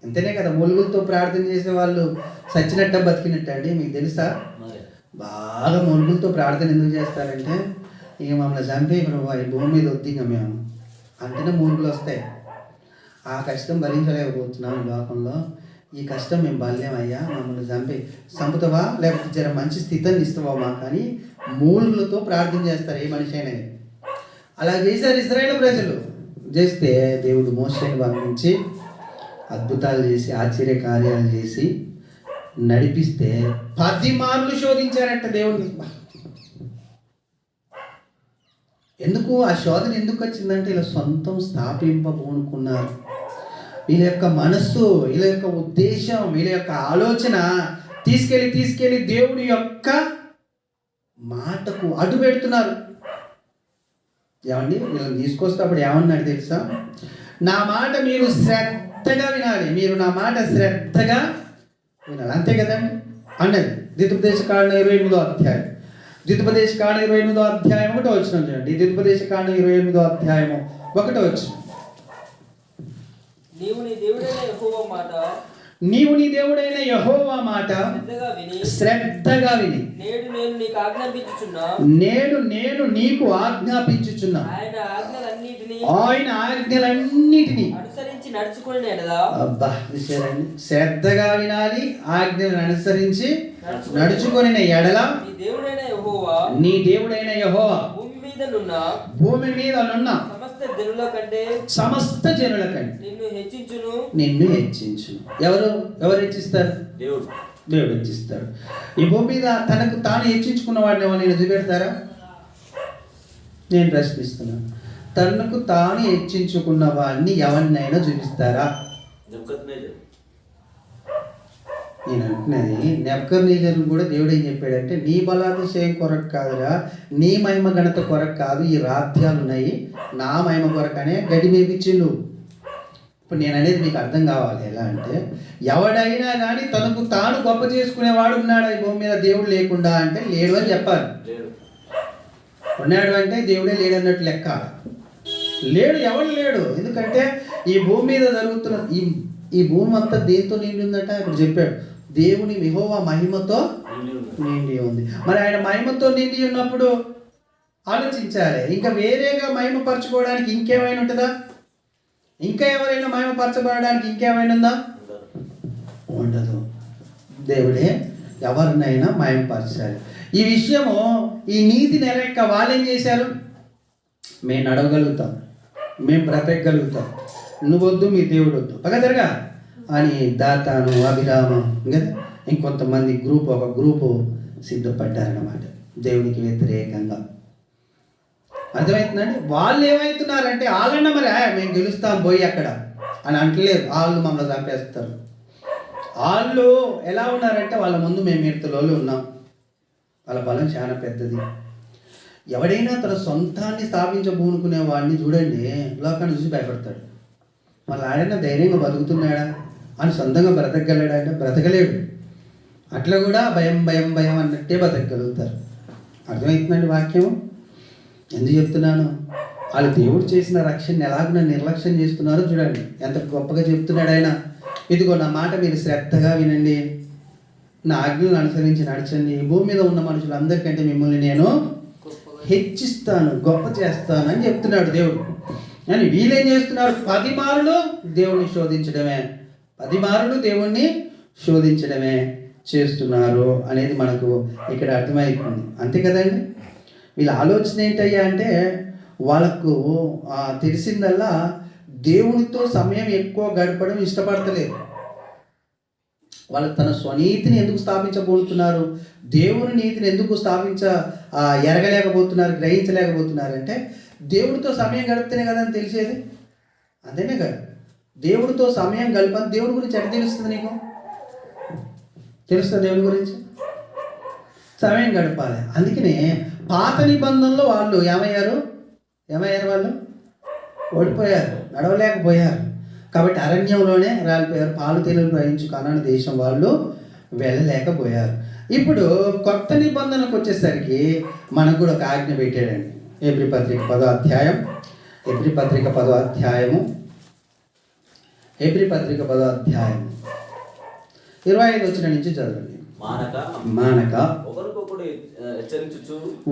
అంతేనే కదా, మూలుగులతో ప్రార్థన చేసే వాళ్ళు చచ్చినట్ట బతికినట్ట అండి. మీకు తెలుసా? బాగా మూలుగులతో ప్రార్థన ఎందుకు చేస్తారంటే ఇక మమ్మల్ని చంపే ప్రభు ఈ భూమి మీద వద్దు ఇంకా మేము అంటేనే మూలుగులు వస్తాయి. ఆ కష్టం భరించలేకపోతున్నాం ఈ లోకంలో. ఈ కష్టం మేము బల్లేమయ్యా, మమ్మల్ని చంపుతావా లేకపోతే జర మంచి స్థితిని ఇస్తావా మాకు అని మూలుగులతో ప్రార్థన చేస్తారు ఏ మనిషి అయినా. అలా చేశారు ఇశ్రాయేలు ప్రజలు. చేస్తే దేవుడు మోషేని పంపించి అద్భుతాలు చేసి ఆశ్చర్య కార్యాలు చేసి నడిపిస్తే 10 మార్లు శోధించారట దేవుడిని. ఎందుకు ఆ శోధన ఎందుకు వచ్చిందంటే ఇలా సొంతం స్థాపింపబోనుకున్నారు. వీళ్ళ యొక్క మనస్సు, వీళ్ళ యొక్క ఉద్దేశం, వీళ్ళ యొక్క ఆలోచన తీసుకెళ్ళి దేవుడి యొక్క మాటకు అడ్డు పెడుతున్నారు. ఏమండి వీళ్ళని తీసుకొస్తేప్పుడు ఏమన్నాడు తెలుసా? నా మాట మీరు శ్రద్ధగా వినాలి, మీరు నా మాట శ్రద్ధగా వినాలి, అంతే కదండి అన్నది. ద్వితీయోపదేశకాండం 28వ అధ్యాయం, ద్వితీయోపదేశకాండం 28వ అధ్యాయం 1వ వచనం చూడండి. ద్వితీయోపదేశకాండం 28వ అధ్యాయము 1వ వచనం.
నీవు నీ దేవుడైన యెహోవా మాట శ్రద్ధగా విని నేడు నేను నీకు ఆజ్ఞాపించుచున్నా ఆయన ఆజ్ఞలన్నిటినీ అనుసరించి నడుచుకునే ఎడల.
అబ్బా విషయాలండి, శ్రద్ధగా వినాలి, ఆజ్ఞలను అనుసరించి నడుచుకునే ఎడల నీ దేవుడైన యెహోవా భూమి మీద నున్న సమస్త జనుల కంటే నిన్ను హెచ్చించును. ఎవరు హెచ్చిస్తారు? దేవుడు హెచ్చిస్తాడు. ఈ భూమి మీద తనకు తాను హెచ్చించుకున్న వాడిని ఎవరైనా చూపెడతారా? నేను ప్రశ్నిస్తున్నాను. తనకు తాను హెచ్చించుకున్న వాడిని ఎవరినైనా చూపిస్తారా? నేను అంటున్నది నెబుకద్నెజరును కూడా దేవుడు ఏం చెప్పాడంటే నీ బలాతిశయం కొరకు కాదురా, నీ మహిమ ఘనత కొరకు కాదు, ఈ రాజ్యాలు ఉన్నాయి నా మహిమ కొరకనే గడి మేపించిండు. ఇప్పుడు నేను అనేది మీకు అర్థం కావాలి. ఎలా అంటే ఎవడైనా కానీ తనకు తాను గొప్ప చేసుకునేవాడు ఉన్నాడు ఈ భూమి మీద దేవుడు లేకుండా అంటే లేడు అని చెప్పాలి. ఉన్నాడు అంటే దేవుడే లేడు అన్నట్టు లెక్క. లేడు, ఎవడు లేడు. ఎందుకంటే ఈ భూమి మీద జరుగుతున్న ఈ భూమి అంతా దేంతో నిండి ఉందట ఇప్పుడు చెప్పాడు. దేవుని యెహోవా మహిమతో నిండి ఉంది. మరి ఆయన మహిమతో నిండి ఉన్నప్పుడు ఆలోచించాలి, ఇంకా వేరేగా మహిమపరచుకోవడానికి ఇంకేమైనా ఉంటుందా? ఇంకా ఎవరైనా మహిమపరచబడడానికి ఇంకేమైనా ఉందా? ఉండదు. దేవుడే ఎవరినైనా మహిమపరచాలి. ఈ విషయము ఈ నీతి నెలక్క వాళ్ళు ఏం చేశారు? మేము నడవగలుగుతాం, మేము బ్రతకగలుగుతాం, నువ్వొద్దు మీ దేవుడు వద్దు పగదరగా అని దాతాను అభిరామం కదా ఇంకొంతమంది ఒక గ్రూపు సిద్ధపడ్డారన్నమాట దేవునికి వ్యతిరేకంగా. అర్థమవుతుందండి? వాళ్ళు ఏమవుతున్నారంటే వాళ్ళన్న మరి మేము గెలుస్తాం పోయి అక్కడ అని అంటలేరు. వాళ్ళు మమ్మల్ని చంపేస్తారు. వాళ్ళు ఎలా ఉన్నారంటే వాళ్ళ ముందు మేము ఇంతలోళ్ళు ఉన్నాం, వాళ్ళ బలం చాలా పెద్దది. ఎవడైనా తన సొంతాన్ని స్థాపించబూనుకునే వాడిని చూడండి, లోకాన్ని చూసి భయపడతాడు. మళ్ళీ ఆడైనా ధైర్యంగా బతుకుతున్నాడా అని సొంతంగా బ్రతకగలడా అంటే బ్రతకలేడు. అట్లా కూడా భయం భయం భయం అన్నట్టే బతకగలుగుతారు. అర్థమవుతుందండి వాక్యం? ఎందుకు చెప్తున్నాను? వాళ్ళు దేవుడు చేసిన రక్షణని ఎలాగ నిర్లక్ష్యం చేస్తున్నారో చూడండి. ఎంత గొప్పగా చెప్తున్నాడు ఆయన. ఇదిగో నా మాట మీరు శ్రద్ధగా వినండి, నా ఆజ్ఞలను అనుసరించి నడచండి, భూమి మీద ఉన్న మనుషులందరికంటే మిమ్మల్ని నేను హెచ్చిస్తాను, గొప్ప చేస్తాను అని చెప్తున్నాడు దేవుడు. కానీ వీళ్ళేం చేస్తున్నారు? 10 మారులు దేవుణ్ణి శోధించడమే, 10 మారులు దేవుణ్ణి శోధించడమే చేస్తున్నారు అనేది మనకు ఇక్కడ అర్థమైపోయింది. అంతే కదండి. వీళ్ళ ఆలోచన ఏంటయ్యా అంటే వాళ్ళకు తెలిసిందల్లా దేవునితో సమయం ఎక్కువ గడపడం ఇష్టపడతలేదు. వాళ్ళు తన స్వనీతిని ఎందుకు స్థాపించబోతున్నారు, దేవుని నీతిని ఎందుకు ఎరగలేకపోతున్నారు, గ్రహించలేకపోతున్నారు అంటే దేవుడితో సమయం గడిపితేనే కదా అని తెలిసేది. అంతేనే కదా. దేవుడితో సమయం గడపని దేవుడి గురించి ఎక్కడ తెలుస్తుంది? నీకు తెలుస్తుంది దేవుడి గురించి? సమయం గడపాలి. అందుకనే పాత నిబంధనలో వాళ్ళు ఏమయ్యారు? వాళ్ళు ఓడిపోయారు, నడవలేకపోయారు. కాబట్టి అరణ్యంలోనే రాలిపోయారు. పాలు తేనెలు ప్రవహించు కనాను దేశం వాళ్ళు వెళ్ళలేకపోయారు. ఇప్పుడు కొత్త నిబంధనకు వచ్చేసరికి మనకు కూడా ఒక ఆజ్ఞ పెట్టాడండి. ఎబ్రీ పత్రిక 10వ అధ్యాయం, ఎబ్రీ పత్రిక 10వ అధ్యాయము, ఎబ్రీ పత్రిక 10వ అధ్యాయము 25 వచనం నుంచి చదవండి. మానక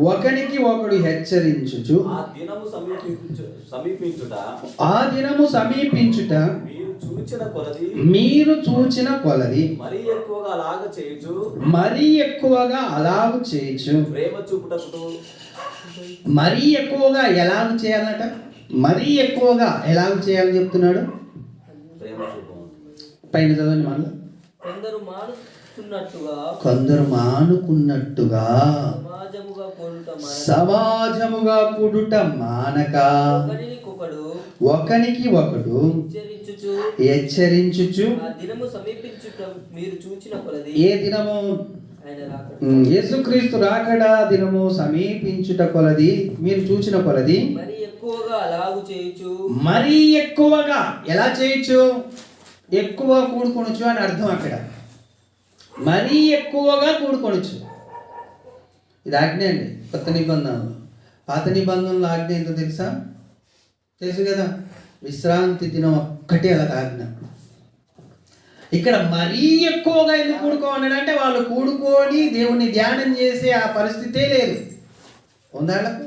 ఒకనికి ఒకడు హెచ్చరించుచు ఆ దినము సమీపించుట మీరు చూచిన కొలది మరీ ఎక్కువగా అలాగు చేయుచు
ప్రేమ చూపుటకు.
మరీ ఎక్కువగా ఎలాగ చేయాలట? మరీ ఎక్కువగా ఎలాగ చేయాలని చెప్తున్నాడు? పైన చదవండి. మళ్ళీ కొందరు మానుకున్నట్టుగా సమాజముగా కూడుట మానక ఒకనికి ఒకడు హెచ్చరించుచు. ఏ దినము? యేసుక్రీస్తు రాకడా దినము సమీపించుట కొలది మీరు చూచిన కొలది మరీ ఎక్కువగా ఎలా చేయొచ్చు? ఎక్కువ కూడుకొనొచ్చు అని అర్థం. అక్కడ మరీ ఎక్కువగా కూడుకొనొచ్చు. ఇది ఆజ్ఞ అండి కొత్త నిబంధనలు. పాత నిబంధనలు ఆజ్ఞ ఏంటో తెలుసు కదా. విశ్రాంతి దినం ఒక్కటే అలా ఆజ్ఞ. ఇక్కడ మరీ ఎక్కువగా ఎందుకు కూడుకోమన్నాడంటే వాళ్ళు కూడుకొని దేవుణ్ణి ధ్యానం చేసే ఆ పరిస్థితే లేదు. ఉందాళ్ళకు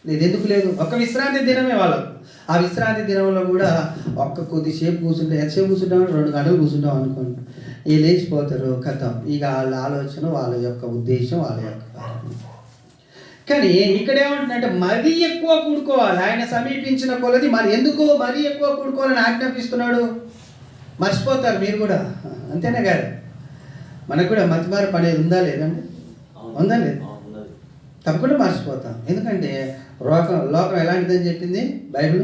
లేదు. ఎందుకు లేదు? ఒక్క విశ్రాంతి దినమే వాళ్ళకు. ఆ విశ్రాంతి దినంలో కూడా కొద్దిసేపు కూర్చుంటే, ఎంతసేపు కూర్చుంటాం? 2 గంటలు కూర్చుంటాం అనుకోండి. లేచిపోతారు, కథం. ఇక వాళ్ళ ఆలోచన, వాళ్ళ యొక్క ఉద్దేశం, వాళ్ళ యొక్క కారణం. కానీ ఇక్కడ ఏమంటున్నట్టే మరీ ఎక్కువ కూడుకోవాలి. ఆయన సమీపించిన కొలది మరి ఎందుకు మరీ ఎక్కువ కూడుకోవాలని ఆజ్ఞాపిస్తున్నాడు? మర్చిపోతారు మీరు కూడా. అంతేనే కాదు, మనకు కూడా మతిమారు అనేది ఉందా లేదండి? ఉందా లేదు? తప్పకుండా మర్చిపోతాం. ఎందుకంటే లోకం ఎలాంటిదని చెప్పింది బైబిల్?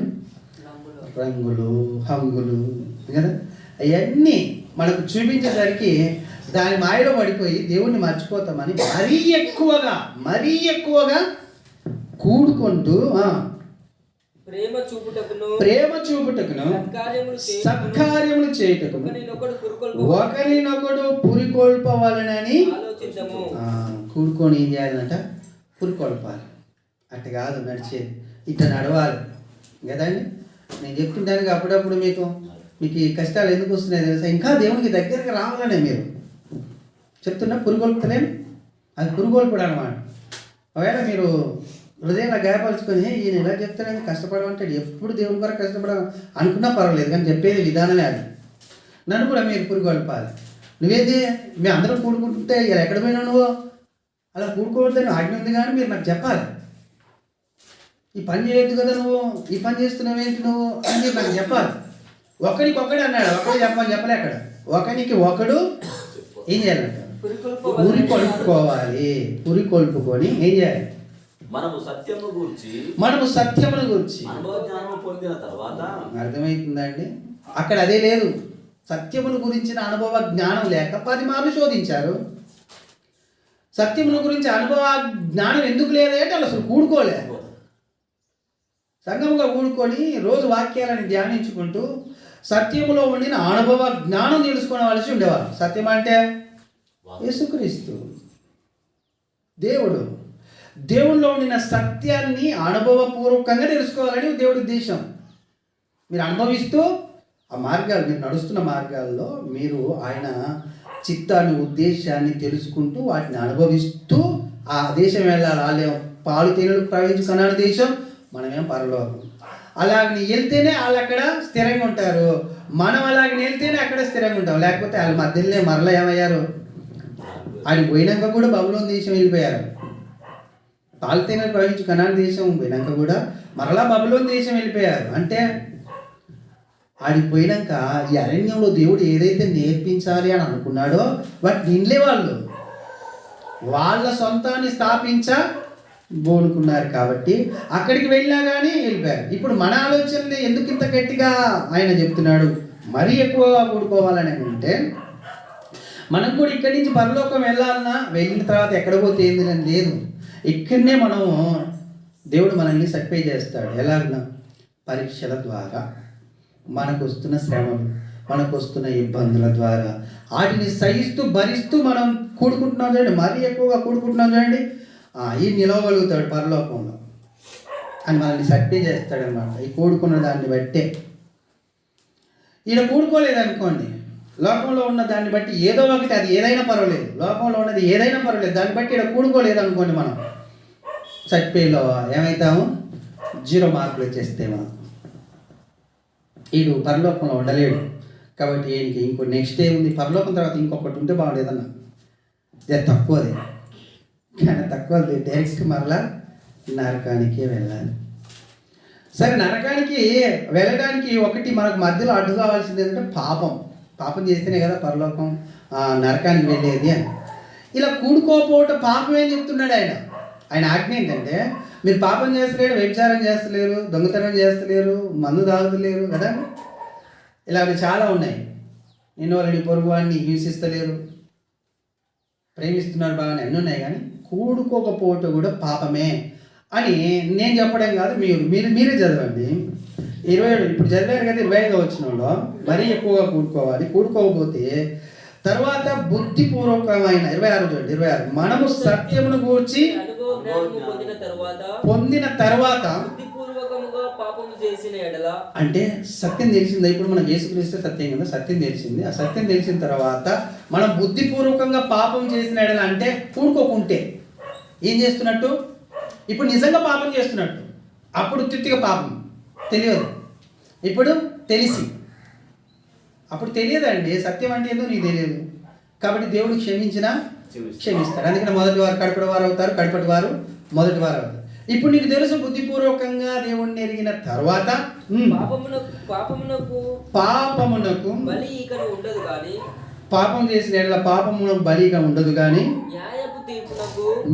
రంగులు, హంగులు కదా, అవన్నీ మనకు చూపించేసరికి దాని మాయలో పడిపోయి దేవుణ్ణి మర్చిపోతామని మరీ ఎక్కువగా కూడుకుంటూ ప్రేమ చూపుటకును సత్కార్యములు చేయుటకును ఒకరినొకడు పురికొల్పవాలనని కూడుకొని ఏం చేయాలంట? పురికొల్పాలి. అట్ట కాదు నడిచేది, ఇట్లా నడవాలి కదండి. నేను చెప్తుంటాను అప్పుడప్పుడు మీకు ఈ కష్టాలు ఎందుకు వస్తున్నాయి తెలుసా? ఇంకా దేవునికి దగ్గరికి రావాలనే మీరు చెప్తున్నా. పురికొల్పుతలేను, అది పురికొల్పడు అనమాట. ఒకవేళ మీరు హృదయంలో గాయపరుచుకొని ఈయన ఎలా చెప్తానని కష్టపడమంటాడు, ఎప్పుడు దేవుని కొరకు కష్టపడాలి అనుకున్నా పర్వాలేదు, కానీ చెప్పేది విధానమే అది. నన్ను కూడా మీరు పురికొల్పాలి. నువ్వేది మేము అందరం కూడుకుంటుంటే ఇలా ఎక్కడ పోయినా నువ్వు అలా కూడుకోవద్దని ఆజ్ఞ ఉంది, కానీ మీరు నాకు చెప్పాలి. ఈ పని చేయొద్దు కదా నువ్వు, ఈ పని చేస్తున్నావేంటి నువ్వు అని మీరు నాకు చెప్పాలి. ఒకడికొకడు అన్నాడు, ఒకడు చెప్పలే. అక్కడ ఒకనికి ఒకడు ఏం చేయాలంట? పురికొల్పుకోవాలి. పురికొల్పుకొని ఏం చేయాలి?
మనము సత్యమును గూర్చి
పొందిన తర్వాత అర్థమవుతుందా అండి? అక్కడ అదే లేదు. సత్యమును గురించిన అనుభవ జ్ఞానం లేక 10 మార్లు శోధించారు. సత్యమును గురించి అనుభవ జ్ఞానం ఎందుకు లేదంటే వాళ్ళు అసలు కూడుకోలే. సంఘముగా కూడుకొని రోజు వాక్యాలను ధ్యానించుకుంటూ సత్యములో ఉండిన అనుభవ జ్ఞానం తెలుసుకోవలసి ఉండేవారు. సత్యం అంటే యేసుక్రీస్తు దేవుడు. దేవుల్లో ఉండిన సత్యాన్ని అనుభవపూర్వకంగా తెలుసుకోవాలని దేవుడి ఉద్దేశం. మీరు అనుభవిస్తూ ఆ మార్గాలు, మీరు నడుస్తున్న మార్గాల్లో మీరు ఆయన చిత్తాన్ని, ఉద్దేశాన్ని తెలుసుకుంటూ వాటిని అనుభవిస్తూ ఆ దేశం వెళ్ళాలి. వాళ్ళేమో పాలు తేనెలు ప్రవహించు కనాను దేశం, మనమేం పరలోకం. అలాగని వెళ్తేనే వాళ్ళు అక్కడ స్థిరంగా ఉంటారు. మనం అలాగని వెళ్తేనే అక్కడ స్థిరంగా ఉంటాం. లేకపోతే వాళ్ళ మధ్యలోనే మరలా ఏమయ్యారు, ఆయన పోయినాక కూడా బబులోను దేశం వెళ్ళిపోయారు. పాలు తేనెలు ప్రవహించు కనాను దేశం పోయినాక కూడా మరలా బబులోను దేశం వెళ్ళిపోయారు. అంటే ఆడిపోయినాక ఈ అరణ్యంలో దేవుడు ఏదైతే నేర్పించాలి అని అనుకున్నాడో వాటిని నిండలే. వాళ్ళ సొంతాన్ని స్థాపించబోనుకున్నారు కాబట్టి అక్కడికి వెళ్ళినా కానీ వెళ్ళిపోయారు. ఇప్పుడు మన ఆలోచనలు ఎందుకు ఇంత గట్టిగా ఆయన చెప్తున్నాడు మరీ ఎక్కువగా కూడుకోవాలని అంటే, మనం కూడా ఇక్కడి నుంచి పరలోకం వెళ్ళాలన్నా వెళ్ళిన తర్వాత ఎక్కడ పోతే ఏంది అని లేదు. ఇక్కడనే మనం దేవుడు మనల్ని సర్టిఫై చేస్తాడు. ఎలాగన్నా పరీక్షల ద్వారా, మనకు వస్తున్న శ్రమలు, మనకు వస్తున్న ఇబ్బందుల ద్వారా వాటిని సహిస్తూ భరిస్తూ మనం కూడుకుంటున్నాం చూడండి, మరీ ఎక్కువగా కూడుకుంటున్నాం చూడండి, ఈ నిలవగలుగుతాడు పరలోకంలో అని మనల్ని సర్టిఫై చేస్తాడనమాట. ఈ కూడుకున్న దాన్ని బట్టే. ఈయన కూడుకోలేదనుకోండి, లోకంలో ఉన్న దాన్ని బట్టి ఏదో ఒకటి, అది ఏదైనా పర్వాలేదు, లోకంలో ఉన్నది ఏదైనా పర్వాలేదు, దాన్ని బట్టి ఇక్కడ కూడుకోలేదనుకోండి, మనం సర్టిఫైలో ఏమవుతాము, 0 మార్కులు వచ్చేస్తేమో. వీడు పరలోకంలో ఉండలేడు. కాబట్టి ఈయనకి ఇంకో నెక్స్ట్ ఏముంది, పరలోకం తర్వాత ఇంకొకటి ఉంటే బాగుండేదన్న, ఇది తక్కువది. కానీ తక్కువది డైరెక్ట్ మరలా నరకానికి వెళ్ళాలి. సరే, నరకానికి వెళ్ళడానికి ఒకటి మనకు మధ్యలో అడ్డు కావాల్సింది ఏంటంటే పాపం చేస్తేనే కదా పరలోకం నరకానికి వెళ్ళేది అని. ఇలా కూడుకోపోవటం పాపం ఏం చెప్తున్నాడు ఆయన ఆజ్ఞ ఏంటంటే, మీరు పాపం చేస్తలేరు, వ్యభిచారం చేస్తలేరు, దొంగతనం చేస్తలేరు, మందు తాగుతలేరు కదా, ఇలాంటి చాలా ఉన్నాయి. నేను వాళ్ళని పొరుగు వాడిని హింసిస్తలేరు, ప్రేమిస్తున్నారు, బాగానే అన్నీ ఉన్నాయి. కానీ కూడుకోకపోవటం కూడా పాపమే అని నేను చెప్పడం కాదు, మీరే చదవండి. 27 ఇప్పుడు చదివారు కదా, 25వ వచనంలో మరీ ఎక్కువగా కూడుకోకపోతే తర్వాత బుద్ధిపూర్వకమైన 26 చూడండి, 26 మనము సత్యమును గూర్చి పొందిన తర్వాత అంటే సత్యం తెలిసిందా. ఇప్పుడు మనం యేసుక్రీస్తు సత్యం కదా, సత్యం తెలిసింది. ఆ సత్యం తెలిసిన తర్వాత మనం బుద్ధిపూర్వకంగా పాపం చేసిన ఎడల అంటే కూడుకోకుంటే ఏం చేస్తున్నట్టు, ఇప్పుడు నిజంగా పాపం చేస్తున్నట్టు. అప్పుడు ఉత్తిగా పాపం తెలియదు, ఇప్పుడు తెలిసి. అప్పుడు తెలియదండి, సత్యం అంటే ఏదో నీకు తెలియదు. కాబట్టి దేవుడు క్షమిస్తాడు. అందుకని మొదటి వారు కడపటి వారు అవుతారు, కడపటి వారు మొదటి వారు అవుతారు. ఇప్పుడు నీకు తెలుసు, బుద్ధిపూర్వకంగా దేవుణ్ణి ఎరిగిన తర్వాత పాపమునకు
బలి ఇక ఉండదు కానీ,
పాపం చేసిన ఎడల పాపమునకు బలిగా ఉండదు కానీ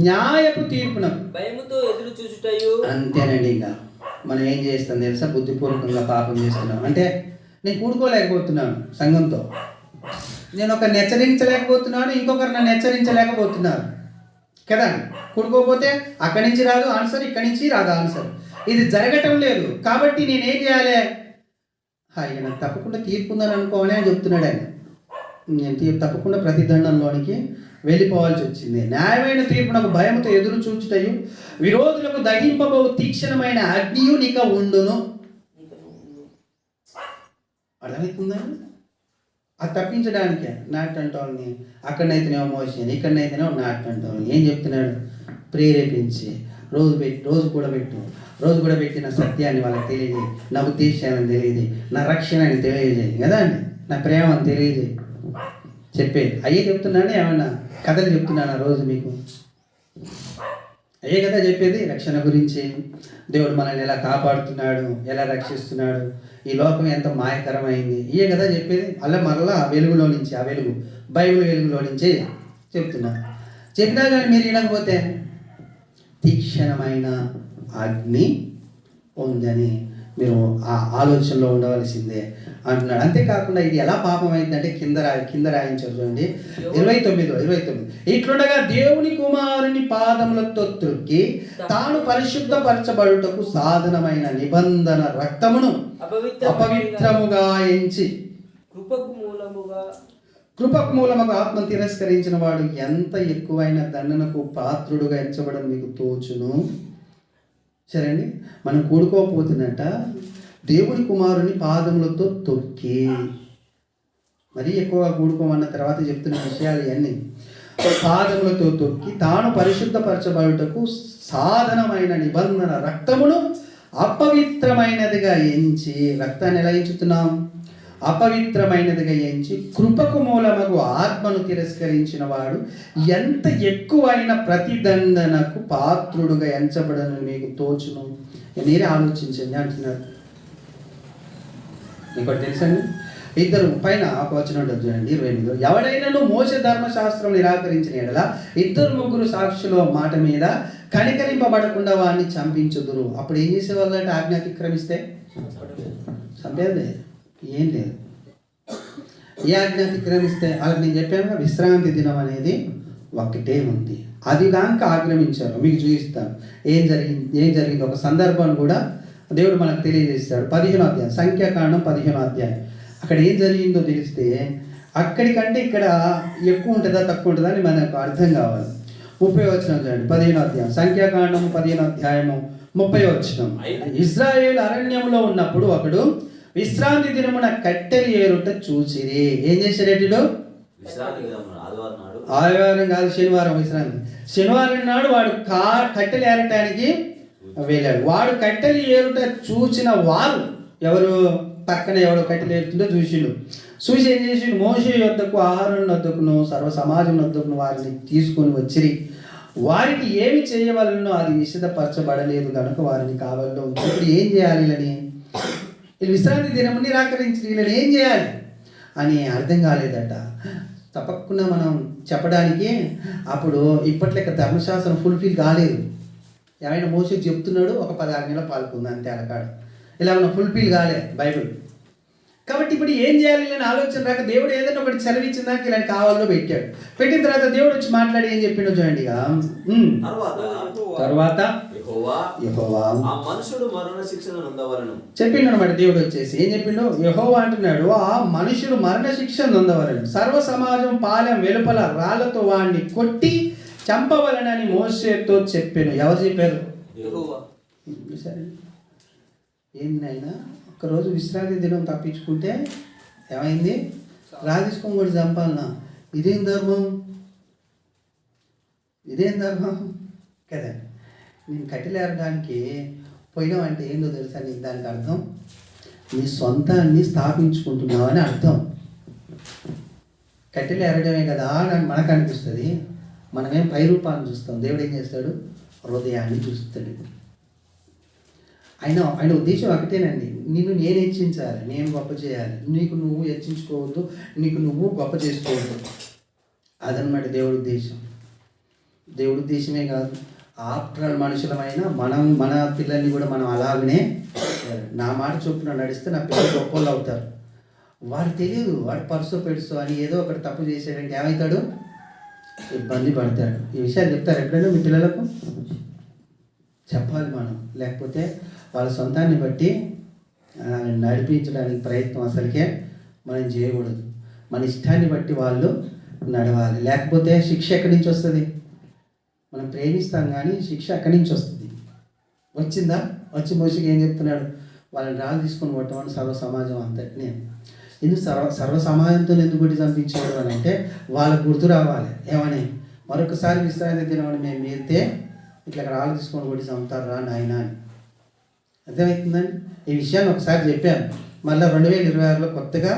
న్యాయపు తీర్పునకు
భయముతో ఎదురు చూచుటయు.
అంతేనండి. ఇంకా మనం ఏం చేస్తాం తెలుసా, బుద్ధిపూర్వకంగా పాపం చేస్తున్నాం అంటే, నేను కూడుకోలేకపోతున్నాను సంఘంతో, నేను ఒకరిని హెచ్చరించలేకపోతున్నాను, ఇంకొకరు నన్ను హెచ్చరించలేకపోతున్నారు కదా. కూడుకోకపోతే అక్కడి నుంచి రాదు ఆన్సర్, ఇక్కడి నుంచి రాదు ఆన్సర్. ఇది జరగటం లేదు. కాబట్టి నేనేం చేయాలి, ఆయన తప్పకుండా తీర్పు ఉందని అనుకోవాలని అని చెప్తున్నాడు ఆయన. నేను తప్పకుండా ప్రతిదండంలోనికి వెళ్ళిపోవాల్సి వచ్చింది. న్యాయమైన తీర్పునకు భయముతో ఎదురు చూచుటయు విరోధులకు దహింపబో తీక్షణమైన అగ్నియు నీక ఉండును. అర్థమవుతుందా? అది తప్పించడానికే నాటంటే వాళ్ళని, అక్కడనైతేనేమో మోషన్, ఇక్కడనైతేనేమో నాటంటే వాళ్ళని ఏం చెప్తున్నాడు, ప్రేరేపించి రోజు కూడా పెట్టిన సత్యాన్ని వాళ్ళకి తెలియజేయి, నా ఉద్దేశాన్ని తెలియజేయి, నా రక్షణని తెలియజేయి కదా అండి, నా ప్రేమను తెలియజేయి చెప్పేది. అయ్యే చెప్తున్నాను, ఏమన్నా కథలు చెప్తున్నాను రోజు మీకు? అయ్యే కదా చెప్పేది, రక్షణ గురించి, దేవుడు మనల్ని ఎలా కాపాడుతున్నాడు, ఎలా రక్షిస్తున్నాడు, ఈ లోకం ఎంత మాయకరమైంది, ఇయే కదా చెప్పేది. అలా మరలా వెలుగులో నుంచి, ఆ వెలుగు బైబిల్ వెలుగులో నుంచి చెప్తున్నారు. చెప్పినా కానీ మీరు వినకపోతే తీక్షణమైన అగ్ని ఉందని మీరు ఆ ఆలోచనలో ఉండవలసిందే అంటున్నాడు. అంతేకాకుండా ఇది ఎలా పాపం అయిందంటే కింద రాయించారు చూడండి 29 ఇట్లుండగా దేవుని కుమారుని పాదములతో త్రొక్కి తాను పరిశుద్ధపరచబడుటకు సాధనమైన నిబంధన రక్తమును అపవిత్రముగా ఎంచి కృపకు మూలముగా ఆత్మను తిరస్కరించిన వాడు ఎంత ఎక్కువైన దండనకు పాత్రుడుగా ఎంచబడని మీకు తోచును. సరే అండి, మనం కూడుకోకపోతున్నట్ట దేవుని కుమారుని పాదములతో తొక్కి, మరీ ఎక్కువగా కూడుకోమన్న తర్వాత చెప్తున్న విషయాలు ఇవన్నీ. పాదములతో తొక్కి తాను పరిశుద్ధపరచబడుటకు సాధనమైన నిబంధన రక్తమును అపవిత్రమైనదిగా ఎంచి, రక్తాన్ని ఎలా ఎంచుతున్నాం? అపవిత్రమైనదిగా ఎంచి కృపకు మూలమగు ఆత్మను తిరస్కరించిన వాడు ఎంత ఎక్కువైన ప్రతిదండనకు పాత్రుడుగా ఎంచబడను మీకు తోచును. మీరే ఆలోచించండి అంటున్నాడు. మీకు తెలుసండి, ఇద్దరు పైన ఒక వచనం ఉంటుంది చూడండి 28. ఎవడైనాను మోసే ధర్మశాస్త్రం నిరాకరించిన ఎడల 2-3 సాక్షుల మాట మీద కనికరింపబడకుండా వాడిని చంపించుదురు. అప్పుడు ఏం చేసేవాళ్ళంటే ఆజ్ఞ అతిక్రమిస్తే చంపేది లేదు, ఏం లేదు. ఏ ఆజ్ఞ అతిక్రమిస్తే వాళ్ళకి నేను చెప్పాను విశ్రాంతి దినం అనేది ఒకటే ఉంది, అది దాక ఆక్రమించారు. మీకు చూపిస్తాను ఏం జరిగింది. ఒక సందర్భాన్ని కూడా దేవుడు మనకు తెలియజేస్తాడు. 15వ అధ్యాయం, సంఖ్యాకాండం 15వ అధ్యాయం. అక్కడ ఏం జరిగిందో తెలిస్తే అక్కడికంటే ఇక్కడ ఎక్కువ ఉంటుందా తక్కువ ఉంటుందా అని మనకు అర్థం కావాలి. 30వ వచనం చూడండి, 15వ అధ్యాయం, సంఖ్యాకాండం 15వ అధ్యాయము 30వ వచనం. ఇశ్రాయేలు అరణ్యంలో ఉన్నప్పుడు ఒకడు విశ్రాంతి దినమున కట్టెలు ఏరుట చూసిరి. ఏం చేశాడు? ఆదివారం కాదు, శనివారం విశ్రాంతి. శనివారం నాడు వాడు కట్టెలు ఏరటానికి వెళ్ళాడు. వాడు కట్టెలు ఏరుట చూసిన వారు ఎవరు? పక్కన ఎవడో కట్టెలు ఏరుతుంటే చూసి ఏం చేసిండు? మోషే యొద్దకు, ఆహారం వద్దకును, సర్వ సమాజం వద్దకును వారిని తీసుకొని వచ్చిరి. వారికి ఏమి చేయవలనో అది విశదపరచబడలేదు కనుక వారిని కావల్లో ఉంది. ఇప్పుడు ఏం చేయాలి? వీళ్ళు విశ్రాంతి దినము నిరాకరించి వీళ్ళని ఏం చేయాలి అని అర్థం కాలేదట. తప్పకుండా మనం చెప్పడానికి అప్పుడు ఇప్పట్లెక్క ధర్మశాస్త్రం ఫుల్ఫిల్ కాలేదు. ఏమైనా మోసేకి చెప్తున్నాడు, ఒక 10 ఆజ్ఞలో పాల్గొంది అంతే, అలకాడు. ఇలా మనం ఫుల్ఫిల్ కాలే బైబిల్. కాబట్టి ఇప్పుడు ఏం చేయాలి అని ఆలోచన రాక దేవుడు ఏదైనా ఒకటి చదివించిన దానికి ఇలాంటి కావాలో పెట్టాడు. పెట్టిన తర్వాత దేవుడు వచ్చి మాట్లాడి ఏం చెప్పిండో చూడండి. తర్వాత యెహోవా
ఆ మనుషుడు మరణ శిక్షను నొందవలెను
చెప్పిండు అనమాట. దేవుడు వచ్చేసి ఏం చెప్పిండు? యెహోవా అంటున్నాడు, ఆ మనుషుడు మరణ శిక్షను నొందవలెను, సర్వ సమాజం పాలెం వెలుపల రాళ్లతో వాడిని కొట్టి చంపవలనని మోషేతో చెప్పాను. ఎవరు చెప్పారు? సరే, ఏందైనా ఒకరోజు విశ్రాంతి దినం తప్పించుకుంటే ఏమైంది? రాజేసుకొని కూడా చంపాలన్నా. ఇదేం ధర్మం కదా. నేను కట్టెలేరడానికి పోయినావంటే ఏందో తెలుసా నీకు? దానికి అర్థం నీ సొంతాన్ని స్థాపించుకుంటున్నావు అని అర్థం. కట్టెలు ఏరడమే కదా అని మనకు అనిపిస్తుంది. మనమేం పై రూపాన్ని చూస్తాం. దేవుడు ఏం చేస్తాడు? హృదయాన్ని చూస్తాడు. ఆయన ఉద్దేశం ఒకటేనండి, నిన్ను నేను హెచ్చించాలి, నేను గొప్ప చేయాలి. నీకు నువ్వు హెచ్చించుకోవద్దు, నీకు నువ్వు గొప్ప చేసుకోవద్దు. అదనమాట దేవుడి ఉద్దేశం. దేవుడి ఉద్దేశమే కాదు, ఆఫ్టర్ మనుషులమైన మన పిల్లల్ని కూడా మనం అలాగనే నా మాట చొప్పున నడిస్తే నా పిల్లలు గొప్పలు అవుతారు. వాడు తెలియదు, వాడు పర్సో పెడుసో అని ఏదో ఒకటి తప్పు చేసాడంటే ఏమవుతాడు? ఇబ్బంది పడతాడు. ఈ విషయాలు చెప్తారు ఎప్పుడైనా మీ పిల్లలకు? చెప్పాలి మనం, లేకపోతే వాళ్ళ సొంతాన్ని బట్టి నడిపించడానికి ప్రయత్నం అసలుకే మనం చేయకూడదు. మన ఇష్టాన్ని బట్టి వాళ్ళు నడవాలి. లేకపోతే శిక్ష ఎక్కడి నుంచి వస్తుంది? మనం ప్రేమిస్తాం కానీ శిక్ష ఎక్కడి నుంచి వస్తుంది? వచ్చిందా? వచ్చి మోషకి ఏం చెప్తున్నాడు? వాళ్ళని రాళ్ళు తీసుకొని కొట్టమని సర్వ సమాజం అంతటినే. ఎందుకు సర్వ సమాజంతో ఎందుకు గుడి చంపించాడు అని అంటే వాళ్ళకు గుర్తు రావాలి. ఏమని? మరొకసారి విశ్రాంతి దినమని మేము మీరితే ఇట్లా రాళ్ళు తీసుకొని కొట్టి చంపుతారు రా నాయన అని. అర్థమవుతుందండి? ఈ విషయాన్ని ఒకసారి చెప్పాను. మళ్ళీ 2026లో కొత్తగా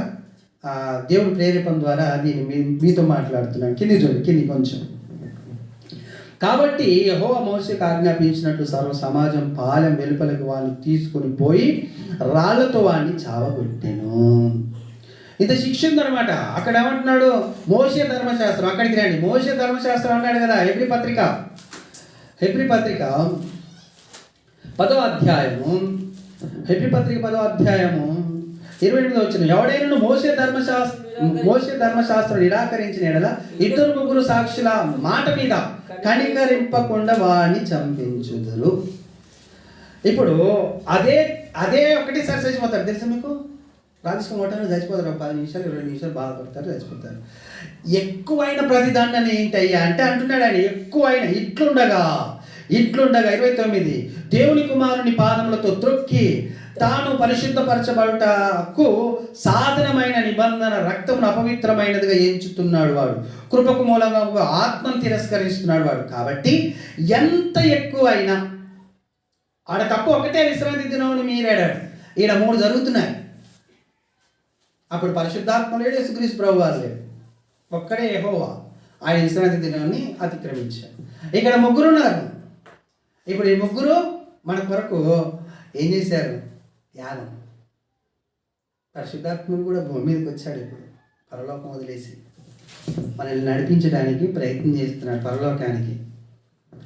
దేవుడి ప్రేరేపణ ద్వారా దీన్ని మీతో మాట్లాడుతున్నాను. కింది చూడండి, కింది కొంచెం. కాబట్టి యెహోవా మోషేకు ఆజ్ఞాపించినట్లు సర్వ సమాజం పాలెం వెలుపలకు వాడిని తీసుకొని పోయి రాళ్లతో వాడిని చావగొట్టెను. ఇంత శిక్ష ఉందనమాట. అక్కడ ఏమంటున్నాడు? మోషే ధర్మశాస్త్రం. అక్కడికి రండి. మోషే ధర్మశాస్త్రం అన్నాడు కదా. హెబ్రీ పత్రిక 10వ అధ్యాయము హెబ్రీ పత్రిక 10వ అధ్యాయము 28వ వచనం, ఎవడైనా మోషే ధర్మశాస్త్రం నిరాకరించిన ఎడల ఇద్దరు ముగ్గురు సాక్షుల మాట మీద కనికరింపకుండా వాడిని చంపించుదురు. ఇప్పుడు అదే ఒకటేసారి చచ్చిపోతారు. తెలుసా మీకు? రాజకీయ చచ్చిపోతారు, 10 నిమిషాలు 20 నిమిషాలు బాధపడతారు, చచ్చిపోతారు. ఎక్కువైన ప్రతిదండన ఏంటయ్యా అంటే అంటున్నాడు ఆయన, ఎక్కువైన ఇట్లుండగా 29, దేవుని కుమారుని పాదములతో త్రొక్కి తాను పరిశుద్ధపరచబడుటకు సాధనమైన నిబంధన రక్తమును అపవిత్రమైనదిగా ఎంచుతున్నాడు వాడు, కృపకు మూలంగా ఆత్మను తిరస్కరిస్తున్నాడు వాడు. కాబట్టి ఎంత ఎక్కువైనా ఆడ తప్పు ఒకటే, విశ్రాంతి దినమును మీరాడాడు. ఈడ 3 జరుగుతున్నాయి. అప్పుడు పరిశుద్ధాత్మ లేడు, యేసుక్రీస్తు ప్రభు వారు లేడు, ఒక్కడే యెహోవా. ఆయన విశ్రాంతి దినాన్ని అతిక్రమించాడు. ఇక్కడ 3 ఉన్నారు. ఇప్పుడు ఈ 3 మన కొరకు ఏం చేశారు? త్యాగం. పరిశుద్ధాత్ముడు కూడా భూమి మీదకి వచ్చాడు. ఇప్పుడు పరలోకం వదిలేసి మనల్ని నడిపించడానికి ప్రయత్నం చేస్తున్నాడు పరలోకానికి.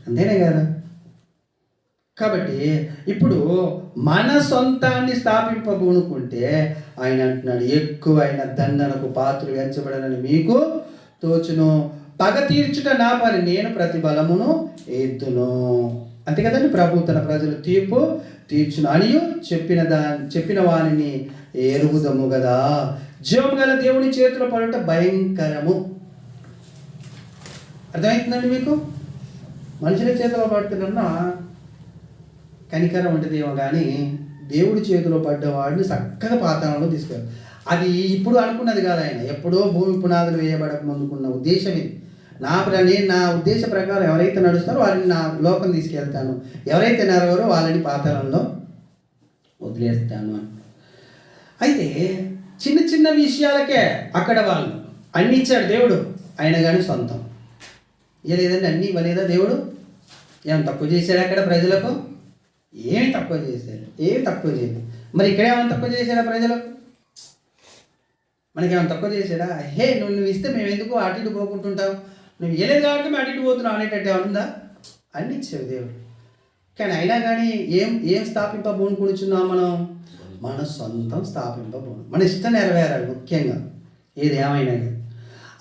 అంతేనే కదా? కాబట్టి ఇప్పుడు మన సొంతాన్ని స్థాపింపబూనుకుంటే ఆయన అంటున్నాడు, ఎక్కువైన దండనకు పాత్రలు ఎంచబడనని మీకు తోచును, పగ తీర్చుట నా పని, నేను ప్రతిఫలమును ఎత్తును. అంతే కదండి, ప్రభు తన ప్రజలు తీర్పు తీర్చును అనియు చెప్పిన వానిని ఎరుగుదము కదా. జీవం గల దేవుని చేతిలో పడుట భయంకరము. అర్థమవుతుందండి మీకు? మనుషుల చేతిలో పడుతున్నా కనికరం ఉంటుందేమో, కానీ దేవుడి చేతిలో పడ్డవాడిని చక్కగా పాతాళంలో తీసుకెళ్ళారు. అది ఇప్పుడు అనుకున్నది కాదు, ఆయన ఎప్పుడో భూమి పునాదులు వేయబడక ముందుకున్న ఉద్దేశం ఇది. నేను నా ఉద్దేశ ప్రకారం ఎవరైతే నడుస్తారో వారిని నా లోకం తీసుకెళ్తాను, ఎవరైతే నరవరో వాళ్ళని పాతాళంలో వదిలేస్తాను అని. అయితే చిన్న చిన్న విషయాలకే అక్కడ వాళ్ళు అన్ని ఇచ్చాడు దేవుడు, ఆయన కానీ సొంతం ఇవ్వలేదండి. అన్నీ ఇవ్వలేదా దేవుడు? ఏం తక్కువ చేశాడు అక్కడ ప్రజలకు? ఏమి తక్కువ చేశాడు? ఏమి తక్కువ చేయలేదు. మరి ఇక్కడ ఏమైనా తక్కువ చేశాడా ప్రజలకు? మనకేమైనా తక్కువ చేశాడా? నువ్వు ఇస్తే మేము ఎందుకు అటు ఇటు పోకుంటుంటావు, నువ్వు ఇవ్వలేదు కాబట్టి మేము అటు ఇటు పోతున్నావు అనేటట్టు ఏమన్నా? అన్ని ఇచ్చావు దేవుడు. కానీ అయినా కానీ ఏం స్థాపింపబోనుకునిచున్నాం మనం? మన సొంతం స్థాపింపబోను, మన ఇష్టం నెరవేరాలి ముఖ్యంగా, ఏది ఏమైనా కానీ.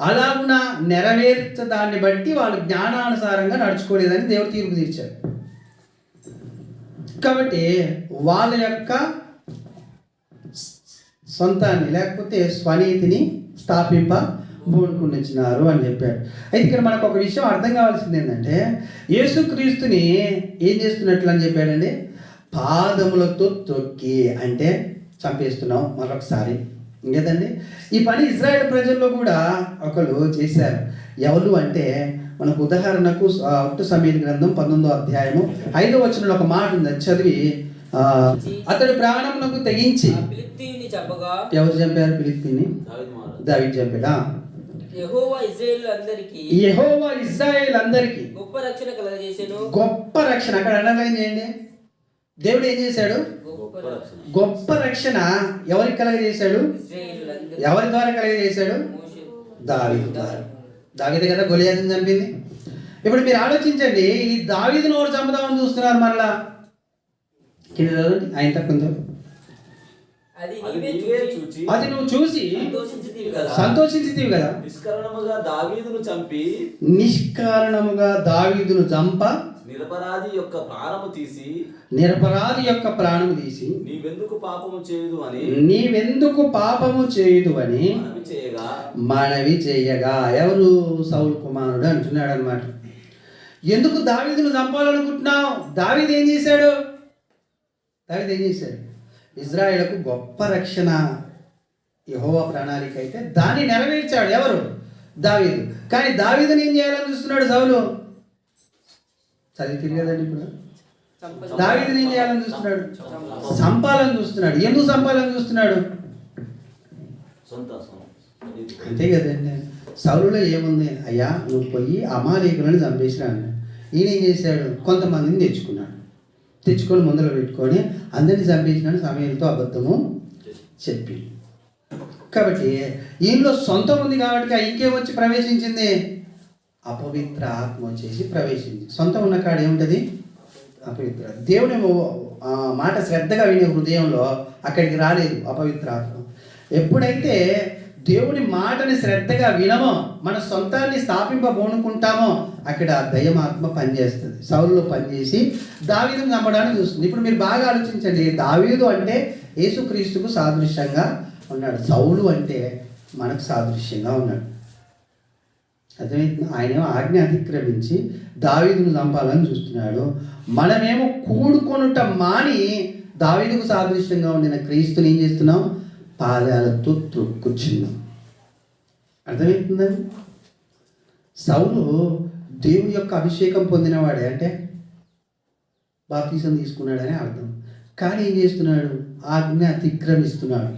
అలాగున నెరవేర్చ దాన్ని బట్టి వాళ్ళు జ్ఞానానుసారంగా నడుచుకోలేదని దేవుడు తీర్పు తీర్చాడు. కాబట్టి వాళ్ళ యొక్క సొంతాన్ని లేకపోతే స్వనీతిని స్థాపింపబోనుకునిచ్చినారు అని చెప్పాడు. అయితే ఇక్కడ మనకు ఒక విషయం అర్థం కావాల్సింది ఏంటంటే, యేసుక్రీస్తుని ఏం చేస్తున్నట్లు అని చెప్పాడండి, పాదములతో తొక్కి అంటే చంపేస్తున్నాం మరొకసారి. ఇంకేదండి, ఈ పని ఇజ్రాయేల్ ప్రజల్లో కూడా ఒకరు చేశారు. ఎవరు అంటే, మనకు ఉదాహరణకు 1 సమూయేలు గ్రంథం 19వ అధ్యాయము 5వ వచనంలో ఒక మాట ఉంది, అది చదివి, అతడు ప్రాణమునకు తెగించి. ఎవరు చంపారు ఫిలిప్పీని? దావీదు చంపాడా?
యెహోవా ఇశ్రాయేలు అందరికి గొప్ప రక్షణ కలగజేసెను.
గొప్ప రక్షణ అక్కడ అండర్లైన్ చేయండి. దేవుడు ఏం చేశాడు? గొప్ప రక్షణ ఎవరికి కలగజేశాడు? ఎవరి ద్వారా కలగజేశాడు? దావీదు ద్వారా. దావీదే కదా గొలియాతుని చంపింది. ఇప్పుడు మీరు ఆలోచించండి, ఈ దావీదును ఎవరు చంపుదామని చూస్తున్నారు మరలా? కింద చదవండి, ఆయన తక్కువ. అది నువ్వు చూసి సంతోషించితివి కదా.
నిష్కారణముగా
దావీదును చంప
నిరపరాధి యొక్క ప్రాణము తీసి నీవెందుకు పాపము చేయదు అని మనవి చేయగా. ఎవరు? సౌలు కుమారుడు అంటున్నాడు అనమాట. ఎందుకు దావీదును చంపాలనుకుంటున్నావు? దావీదు ఏం చేశాడు? ఇజ్రాయేలుకు గొప్ప రక్షణ యెహోవా ప్రణాళిక అయితే దాన్ని నెరవేర్చాడు. ఎవరు? దావీదు. కానీ దావీదుని ఏం చేయాలని చూస్తున్నాడు సౌలు? చదివి కదండి. ఇప్పుడు దావీదుని ఏం చేయాలని చూస్తున్నాడు? చంపాలని చూస్తున్నాడు. ఎందుకు చంపాలని చూస్తున్నాడు? అంతే కదండి. సౌలులో ఏముంది? అయ్యా నువ్వు పోయి అమాలేకులను చంపేసినా అన్నాడు. ఈయన ఏం చేశాడు? కొంతమందిని తెచ్చుకొని ముందర పెట్టుకొని అందరినీ చంపేసినాడు, సమయంతో అబద్ధము చెప్పి. కాబట్టి ఈయనలో సొంతం ఉంది కాబట్టి ఇంకేం వచ్చి ప్రవేశించింది? అపవిత్ర ఆత్మ వచ్చేసి ప్రవేశించి. సొంతం ఉన్న కాడ ఏముంటుంది? అపవిత్రాత్మ. దేవుని మాట శ్రద్ధగా వినే హృదయంలో అక్కడికి రాలేదు అపవిత్రాత్మ. ఎప్పుడైతే దేవుని మాటని శ్రద్ధగా వినమో, మన సొంతాన్ని స్థాపింపబోనుకుంటామో, అక్కడ దయ్యమాత్మ పనిచేస్తుంది. సౌలులో పనిచేసి దావీదును చంపడానికి చూస్తుంది. ఇప్పుడు మీరు బాగా ఆలోచించండి, దావీదు అంటే యేసుక్రీస్తుకు సాదృశ్యంగా ఉన్నాడు, సౌలు అంటే మనకు సాదృశ్యంగా ఉన్నాడు. అర్థమవుతుంది? ఆయనేమో ఆజ్ఞ అతిక్రమించి దావీదును చంపాలని చూస్తున్నాడు. మనమేమో కూడుకొనుట మాని దావీదుకు సాదృశ్యంగా ఉండిన క్రీస్తుని ఏం చేస్తున్నాం? పాదాలతో త్రొక్కుచున్నాం. అర్థమవుతుందండి? సౌలు దేవుని యొక్క అభిషేకం పొందినవాడే, అంటే బాప్తిసం తీసుకున్నాడని అర్థం. కానీ ఏం చేస్తున్నాడు? ఆజ్ఞ అతిక్రమిస్తున్నాడు.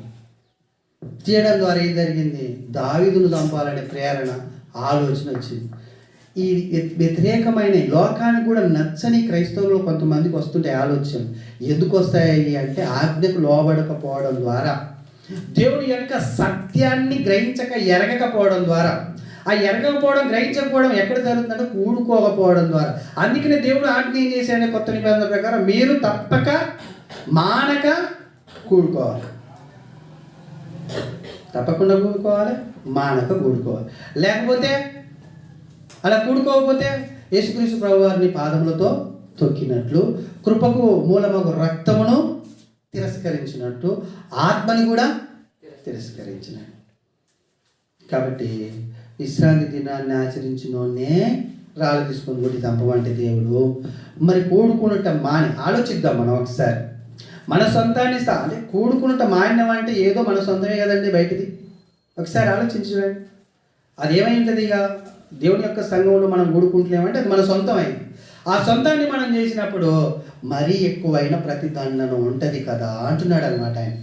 చేయడం ద్వారా ఏం జరిగింది? దావీదును చంపాలనే ప్రేరణ, ఆలోచన వచ్చింది. ఈ వ్యతిరేకమైన లోకానికి కూడా నచ్చని క్రైస్తవులు కొంతమందికి వస్తుంటాయి ఆలోచన. ఎందుకు వస్తాయి అంటే ఆజ్ఞకు లోబడకపోవడం ద్వారా, దేవుని యొక్క సత్యాన్ని గ్రహించక ఎరగకపోవడం ద్వారా. ఆ ఎరగకపోవడం, గ్రహించకపోవడం ఎక్కడ జరుగుతుందంటే కూడుకోకపోవడం ద్వారా. అందుకనే దేవుడు ఆజ్ఞ ఏం చేశాడనే కొత్త నిబంధన ప్రకారం మీరు తప్పక మానక కూడుకోవాలి. తప్పకుండా కూడుకోవాలి, మానక కూడుకోవాలి. లేకపోతే అలా కూడుకోకపోతే యేసుక్రీస్తు ప్రభువారిని పాదములతో తొక్కినట్లు, కృపకు మూలమగు రక్తమును తిరస్కరించినట్టు, ఆత్మని కూడా తిరస్కరించినట్టు. కాబట్టి విశ్రాంతి దినాన్ని ఆచరించినోనే రాళ్ళు తీసుకొని కొట్టి చంపమంటే దేవుడు మరి కూడుకున్నట్ట మాని. ఆలోచిద్దాం మనం ఒకసారి. మన సొంతాన్ని అంటే కూడుకున్నట్ట మాన్యం అంటే ఏదో మన సొంతమే కదండి బయటిది. ఒకసారి ఆలోచించండి. అది ఏమై ఉంటుంది? ఇక దేవుని యొక్క సంఘంలో మనం కూడుకుంటలేమంటే అది మన సొంతం అయింది. ఆ సొంతాన్ని మనం చేసినప్పుడు మరీ ఎక్కువైన ప్రతిదండన ఉంటుంది కదా అంటున్నాడు అనమాట ఆయన.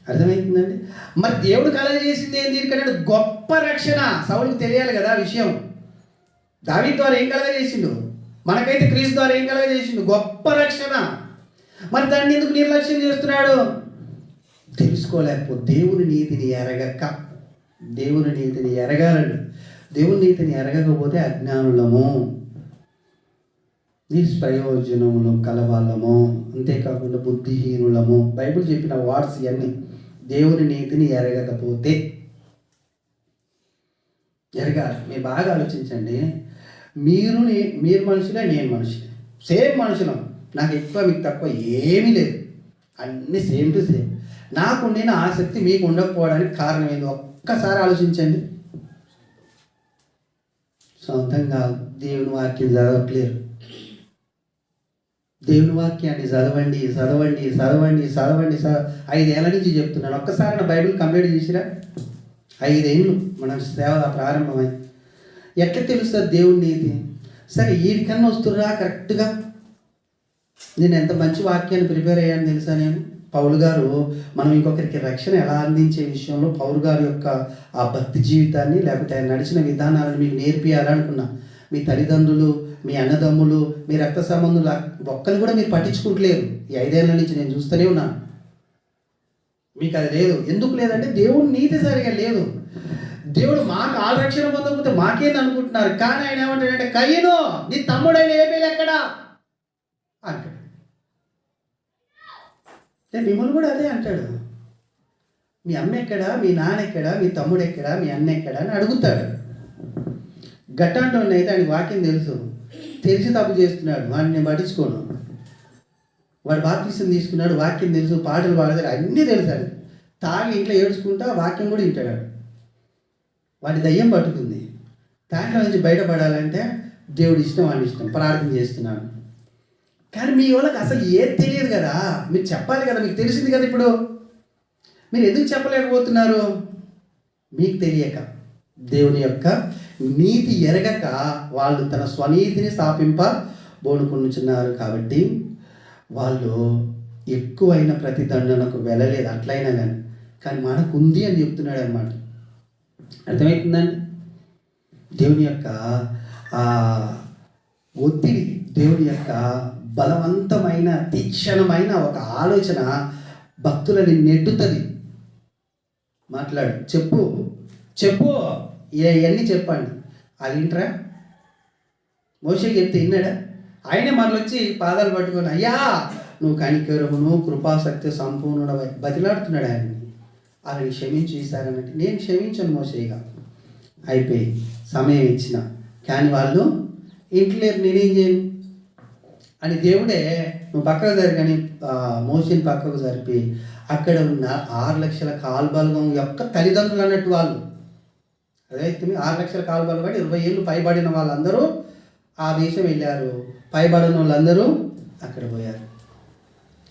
అర్థమవుతుందండి? మరి దేవుడు కలగ చేసింది ఏంటి? ఇక్కడ గొప్ప రక్షణ. సౌలుకు తెలియాలి కదా విషయం. దావీదు ద్వారా ఏం కలగ చేసిండు? మనకైతే క్రీస్తు ద్వారా ఏం కలగ చేసిండు? గొప్ప రక్షణ. మరి దాన్ని ఎందుకు నిర్లక్ష్యం చేస్తున్నాడు? తెలుసుకోలేకపోతే దేవుని నీతిని ఎరగక. దేవుని నీతిని ఎరగాలండి. దేవుని నీతిని ఎరగకపోతే అజ్ఞానులము, నిష్ప్రయోజనములు కలవాళ్ళము, అంతేకాకుండా బుద్ధిహీనులము. బైబిల్ చెప్పిన వార్డ్స్ ఇవన్నీ. దేవుని నీతిని ఎరగకపోతే ఎరగాలి. మీరు బాగా ఆలోచించండి. మీరు మనుషులే, నేను మనుషులే, సేమ్ మనుషులం. నాకు ఎక్కువ మీకు తక్కువ ఏమీ లేదు, అన్నీ సేమ్ టు సేమ్. నాకు ఉండిన ఆసక్తి మీకు ఉండకపోవడానికి కారణం ఏంది? ఒక్కసారి ఆలోచించండి. సొంతంగా దేవుని వాక్యం చదవట్లేరు. దేవుని వాక్యాన్ని చదవండి చదవండి చదవండి చదవండి 5 ఏళ్ళ నుంచి చెప్తున్నాను. ఒక్కసారి నా బైబిల్ కంప్లీట్ చేసిరా? 5 ఏళ్ళు మన సేవ ప్రారంభమై. ఎట్లా తెలుస్తుంది దేవుని నీతి? సరే, వీడికన్నా వస్తుర్రా కరెక్ట్గా. నేను ఎంత మంచి వాక్యాన్ని ప్రిపేర్ అయ్యాను తెలుసా నేను? పౌలు గారు మనం ఇంకొకరికి రక్షణ ఎలా అందించే విషయంలో పౌలు గారి యొక్క ఆ భక్తి జీవితాన్ని, లేకపోతే ఆయన నడిచిన విధానాలను మీకు నేర్పియాలనుకున్నా. మీ తల్లిదండ్రులు, మీ అన్నదమ్ములు, మీ రక్త సంబంధులు ఒక్కరు కూడా మీరు పట్టించుకుంటలేరు. ఈ 5 ఏళ్ళ నుంచి నేను చూస్తూనే ఉన్నాను. మీకు అది లేదు. ఎందుకు లేదంటే దేవుడు నీతి సరిగా లేదు. దేవుడు మాకు ఆ రక్షణ పొందకపోతే మాకేంది అనుకుంటున్నారు. కానీ ఆయన ఏమంటాడంటే, కయ్యను నీ తమ్ముడైన ఏబేలు ఎక్కడా అంటాడు. మిమ్మల్ని కూడా అదే అంటాడు. మీ అమ్మ ఎక్కడా, మీ నాన్న ఎక్కడా, మీ తమ్ముడు ఎక్కడా, మీ అన్న ఎక్కడా అని అడుగుతాడు. గట్టాంటోని అయితే ఆయన వాక్యం తెలుసు, తెలిసి తప్పు చేస్తున్నాడు, వాడిని నేను పట్టించుకోను. వాడు బాప్తిసం తీసుకున్నాడు, వాక్యం తెలుసు, పాటలు పాడతాడు, అన్నీ తెలుసాడు. తాగి ఇంట్లో ఏడ్చుకుంటా వాక్యం కూడా వింటాడు. వాడి దయ్యం పట్టుకుంది. దాంట్లో నుంచి బయటపడాలంటే దేవుడి ఇష్టం, వాడి ఇష్టం, ప్రార్థన చేస్తున్నాను. కానీ మీ వాళ్ళకి అసలు ఏది తెలియదు కదా. మీరు చెప్పాలి కదా, మీకు తెలిసింది కదా. ఇప్పుడు మీరు ఎందుకు చెప్పలేకపోతున్నారు? మీకు తెలియక, దేవుని యొక్క నీతి ఎరగక వాళ్ళు తన స్వనీతిని స్థాపింపబోనుకుంటున్నారు. కాబట్టి వాళ్ళు ఎక్కువైన ప్రతిదండనకు వెళ్ళలేదు అట్లయినా కానీ మనకు ఉంది అని చెప్తున్నాడు అన్నమాట. అర్థమవుతుందండి? దేవుని యొక్క ఒత్తిడి, దేవుని యొక్క బలవంతమైన తీక్షణమైన ఒక ఆలోచన భక్తులని నెట్టుతుంది. మాట్లాడు, చెప్పు చెప్పు, ఇవన్నీ చెప్పండి. అది వింటరా? మోషేకి చెప్తే విన్నాడా? ఆయనే మళ్ళీ వచ్చి పాదాలు పట్టుకొని అయ్యా నువ్వు కనికరమును కృపాసక్తి సంపూర్ణుడవై బతిలాడుతున్నాడు ఆయన్ని. ఆయన క్షమించి ఇస్తారనంటే నేను క్షమించను మోసేగా అయిపోయి సమయం ఇచ్చిన కానీ వాళ్ళు ఇంట్లో నేనేం చేయను అని దేవుడే నువ్వు పక్కకు జరిపి మోసేని పక్కకు జరిపి అక్కడ ఉన్న 6 లక్షల కాల్బలగం యొక్క తల్లిదండ్రులు అన్నట్టు వాళ్ళు అదైతే 6 లక్షల కాల్బలగం 20 ఏళ్ళు పైబడిన వాళ్ళందరూ ఆ దేశం వెళ్ళారు. పైబడిన వాళ్ళందరూ అక్కడ పోయారు.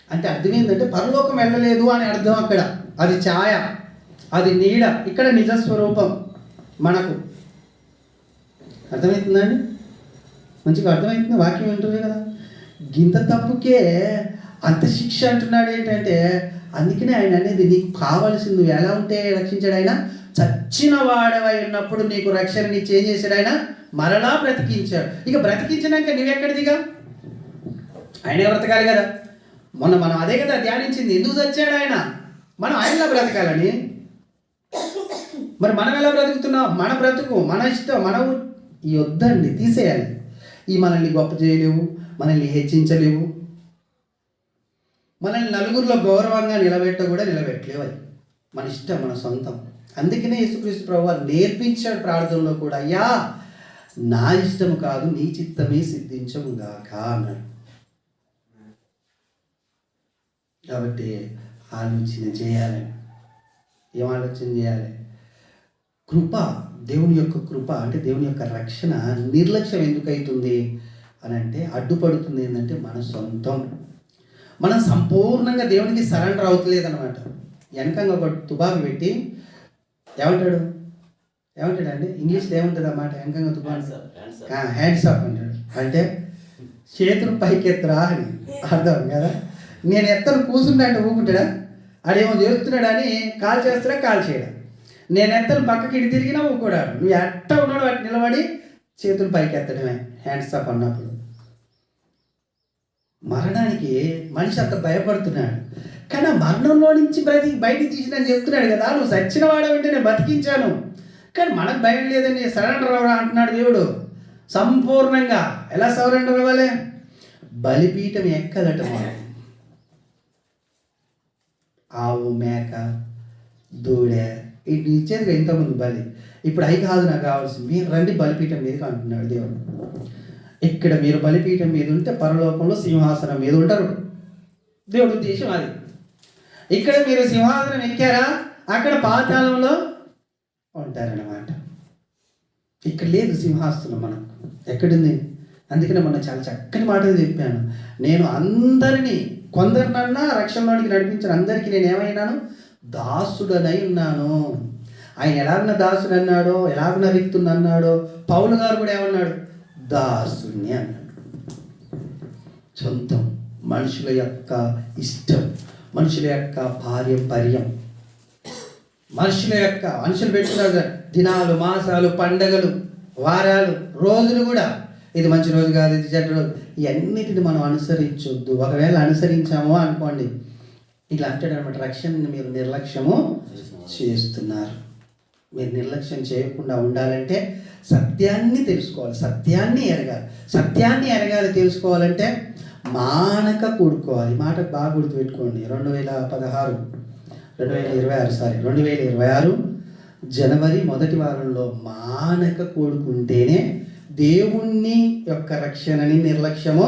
అంటే అర్థం ఏంటంటే పరలోకం వెళ్ళలేదు అని అర్థం. అక్కడ అది ఛాయ, అది నీడ, ఇక్కడ నిజస్వరూపం మనకు అర్థమవుతుందండి. మంచిగా అర్థమవుతుంది, వాక్యం వింటుంది కదా. గింత తప్పుకే అంత శిక్ష అంటున్నాడు ఏంటంటే అందుకనే ఆయన అనేది నీకు కావాల్సింది నువ్వు ఎలా ఉంటే రక్షించాడు ఆయన. చచ్చిన వాడవై ఉన్నప్పుడు నీకు రక్షణని చేంజ్ చేశాడు ఆయన, మరలా బ్రతికించాడు. ఇక బ్రతికించినాక నువ్వెక్కడిదిగా ఆయనే బ్రతకాలి కదా. మొన్న మనం అదే కదా ధ్యానించింది, ఎందుకు చచ్చాడు ఆయన, మనం ఆయనలా బ్రతకాలని. మరి మనం ఎలా బ్రతుకుతున్నాం, మన బ్రతుకు మన ఇష్టం, మన ఈ వద్దండి తీసేయాలి. ఈ మనల్ని గొప్ప చేయలేవు, మనల్ని హెచ్చించలేవు, మనల్ని నలుగురిలో గౌరవంగా నిలబెట్టలేవు. అది మన ఇష్టం, మన సొంతం. అందుకనే యేసుక్రీస్తు ప్రభువు నేర్పించాడు ప్రార్థనలో కూడా, అయ్యా నా ఇష్టం కాదు నీ చిత్తమే సిద్ధించముగాక అన్నాడు. కాబట్టి ఆలోచన చేయాలి. ఏం ఆలోచన చేయాలి? కృప, దేవుని యొక్క కృప అంటే దేవుని యొక్క రక్షణ నిర్లక్ష్యం ఎందుకు అవుతుంది అని అంటే అడ్డుపడుతుంది ఏంటంటే మన సొంతం. మనం సంపూర్ణంగా దేవునికి సరెండర్ అవుతలేదన్నమాట. వెనకంగా ఒక తుపాకు పెట్టి ఏమంటాడండి ఇంగ్లీష్లో ఏముంటుంది అన్నమాట, వెనకంగా తుపాకు హ్యాండ్స్ అప్ అంటాడు. అంటే చేతులు పైకెత్తరా అని అర్థం కదా. నేను ఎత్తను కూర్చుంటా అంటే ఊకుంటాడా, ఆడేమో చేస్తున్నాడని కాల్ చేస్తాడా కాల్ చేయడం. నేను ఎత్తను పక్కకి ఇటు తిరిగినా ఊకోడాడు. నువ్వు ఎట్ట ఉన్నాడు వాటి నిలబడి చేతులు పైకి ఎత్తడమే హ్యాండ్స్ అప్ అన్నప్పుడు. మరణానికి మనిషి అంత భయపడుతున్నాడు, కానీ ఆ మరణంలో నుంచి బయటికి తీసినని చెప్తున్నాడు కదా. నువ్వు చచ్చిన వాడవంటే నేను బతికించాను, కానీ మనకు భయం లేదని సరెండర్ అవ్వడం అంటున్నాడు దేవుడు. సంపూర్ణంగా ఎలా సరెండర్ అవ్వాలి? బలిపీఠం ఎక్కదట. ఆవు, మేక, దూడె ఇటు ఇచ్చేది ఇంతకుముందు బలి. ఇప్పుడు అవి కాదు నాకు కావాల్సింది, మీరు రండి బలిపీఠం మీదకి అంటున్నాడు దేవుడు. ఇక్కడ మీరు బలిపీఠం మీద ఉంటే పరలోకంలో సింహాసనం మీద ఉంటారు. దేవుడు ఉద్దేశం అది. ఇక్కడ మీరు సింహాసనం ఎక్కారా అక్కడ పాతాళంలో ఉంటారన్నమాట. ఇక్కడ లేదు సింహాసనం మనకు, ఎక్కడుంది? అందుకనే మొన్న చాలా చక్కని మాటలు చెప్పాను. నేను అందరినీ, కొందరినన్నా రక్షణలోనికి నడిపించాను, అందరికీ నేను ఏమైనాను? దాసుడనై ఉన్నాను. ఆయన ఎలాగున్న దాసుడు అన్నాడో, ఎలాగున్న రిక్తుని అన్నాడో, పౌలు గారు కూడా ఏమన్నాడు? దాసుని అన్నాడు. సొంతం, మనుషుల యొక్క ఇష్టం, మనుషుల యొక్క పారంపర్యం, మనుషులు పెట్టుకున్నారు దినాలు, మాసాలు, పండగలు, వారాలు, రోజులు కూడా. ఇది మంచి రోజు కాదు, ఇది చెడ్డ రోజు, ఇవన్నిటిని మనం అనుసరించొద్దు. ఒకవేళ అనుసరించామో అనుకోండి, ఇట్లా అంటాడు అనమాట, రక్షణని మీరు నిర్లక్ష్యము చేస్తున్నారు. మీరు నిర్లక్ష్యం చేయకుండా ఉండాలంటే సత్యాన్ని తెలుసుకోవాలి, సత్యాన్ని ఎరగాలి. తెలుసుకోవాలంటే మానక కూడుకోవాలి. మాట బాగా గుర్తుపెట్టుకోండి. 2026 జనవరి మొదటి వారంలో మానక కూడుకుంటేనే దేవుణ్ణి యొక్క రక్షణని నిర్లక్ష్యము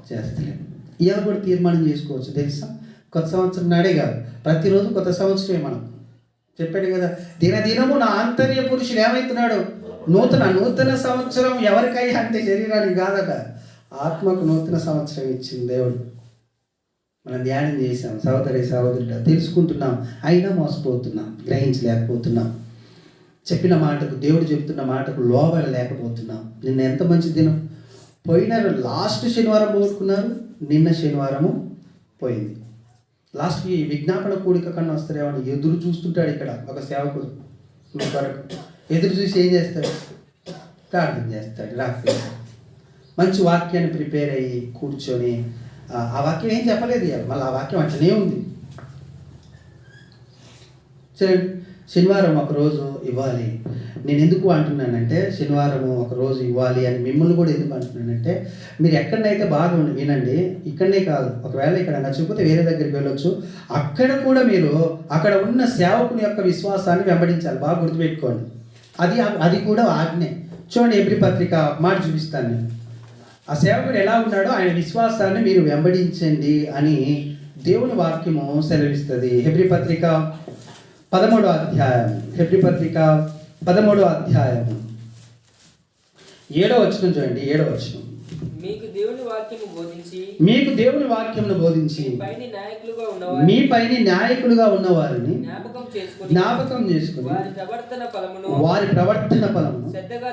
చేస్తలేము. ఇవాళ కూడా తీర్మానం చేసుకోవచ్చు తెలుసా. కొత్త సంవత్సరం నాడే కాదు, ప్రతిరోజు కొత్త సంవత్సరమే. మనం చెప్పాడు కదా, దినదినము నా ఆంతర్య పురుషుడు ఏమవుతున్నాడు? నూతన సంవత్సరం ఎవరికైనా అంటే శరీరానికి కాదట, ఆత్మకు నూతన సంవత్సరం ఇచ్చింది దేవుడు. మనం ధ్యానం చేసాం, సహోదరుడు తెలుసుకుంటున్నాం, అయినా మోసపోతున్నాం, గ్రహించలేకపోతున్నాం. చెప్పిన మాటకు, దేవుడు చెప్తున్న మాటకు లోబడలేకపోతున్నాం. నిన్న ఎంత మంచి దినం, పోయిన లాస్ట్ శనివారం పోగొట్టుకున్నారు, నిన్న శనివారము పోయింది. లాస్ట్కి విజ్ఞాపన కూడిక కన్నా వస్తారేమని ఎదురు చూస్తుంటాడు ఇక్కడ ఒక సేవకుడు. కొరకు ఎదురు చూసి ఏం చేస్తాడు? ప్రార్థన చేస్తాడు. రాకపోతే మంచి వాక్యాన్ని ప్రిపేర్ అయ్యి కూర్చొని, ఆ వాక్యం ఏం చెప్పలేదు, మళ్ళీ ఆ వాక్యం అట్లనే ఉంది. సరే, శనివారం ఒకరోజు ఇవ్వాలి. నేను ఎందుకు అంటున్నానంటే శనివారం ఒకరోజు ఇవ్వాలి అని మిమ్మల్ని కూడా ఎందుకు అంటున్నానంటే, మీరు ఎక్కడనైతే బాగా వినండి, ఇక్కడనే కాదు, ఒకవేళ ఇక్కడ నచ్చకపోతే వేరే దగ్గరికి వెళ్ళొచ్చు, అక్కడ కూడా మీరు అక్కడ ఉన్న సేవకుని యొక్క విశ్వాసాన్ని వెంబడించాలి. బాగా గుర్తుపెట్టుకోండి, అది కూడా ఆజ్ఞే. చూడండి, హెబ్రీ పత్రిక మాట చూపిస్తాను నేను. ఆ సేవకుడు ఎలా ఉన్నాడో ఆయన విశ్వాసాన్ని మీరు వెంబడించండి అని దేవుని వాక్యము సెలవిస్తుంది. హెబ్రీ పత్రిక 13వ అధ్యాయం, హెబ్రీ పత్రిక 13వ అధ్యాయం 7వ వచనం చూడండి. 7వ వచనం,
మీకు దేవుని వాక్యము బోధించి
మీకు దేవుని వాక్యమును బోధించి మీ పైన న్యాయకులుగా ఉన్నవారిని జ్ఞాపకం చేసుకుని
వారి
ప్రవర్తన ఫలమును శ్రద్ధగా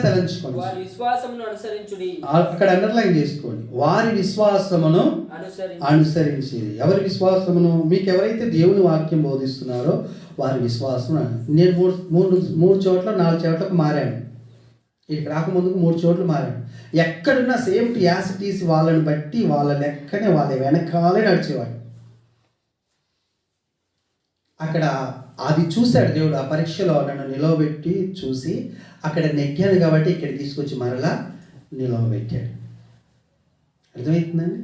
తలంచుకొని
వారి విశ్వాసమును అనుసరించుడి.
అక్కడ అండర్లైన్ చేసుకోండి, వారి విశ్వాసమును అనుసరించి. ఎవరి విశ్వాసమును? మీకు ఎవరైతే దేవుని వాక్యం బోధిస్తున్నారో వారి విశ్వాసం. నేను మూడు చోట్ల 4 చోట్లకు మారాను. ఇక్కడికి రాకముందుకు 3 చోట్ల మారాను. ఎక్కడున్నా సేమ్ టు యాసిటీస్ వాళ్ళని బట్టి వాళ్ళ లెక్కనే వాళ్ళ వెనకాలే నడిచేవాడు. అక్కడ అది చూశాడు దేవుడు. ఆ పరీక్షలో నన్ను నిలవబెట్టి చూసి అక్కడ నెగ్గాను కాబట్టి ఇక్కడ తీసుకొచ్చి మరలా నిలవబెట్టాడు. అర్థమవుతుందండి?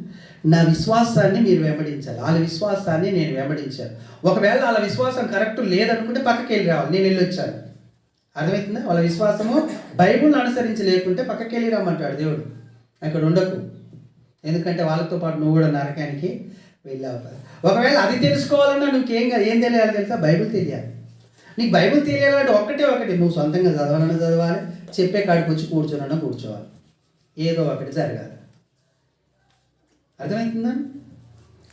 నా విశ్వాసాన్ని మీరు వెంబడించాలి, వాళ్ళ విశ్వాసాన్ని నేను వెంబడించాను. ఒకవేళ వాళ్ళ విశ్వాసం కరెక్ట్ లేదనుకుంటే పక్కకి వెళ్ళి రావాలి. నేను వెళ్ళి వచ్చాను. అర్థమవుతుందా? వాళ్ళ విశ్వాసము బైబుల్ని అనుసరించి లేకుంటే పక్కకి వెళ్ళి రమ్మంటాడు దేవుడు. అక్కడ ఉండకు, ఎందుకంటే వాళ్ళతో పాటు నువ్వు కూడా నరకానికి వెళ్ళావు. ఒకవేళ అది తెలుసుకోవాలన్నా నువ్వు ఏం తెలియాలి తెలుసా? బైబిల్ తెలియాలి. నీకు బైబిల్ తెలియాలంటే ఒకటి, నువ్వు సొంతంగా చదవాలన్నా చదవాలి, చెప్పే కాడికి వచ్చి కూర్చోనన్నా కూర్చోవాలి, ఏదో ఒకటి జరగాలి. అర్థమవుతుందా?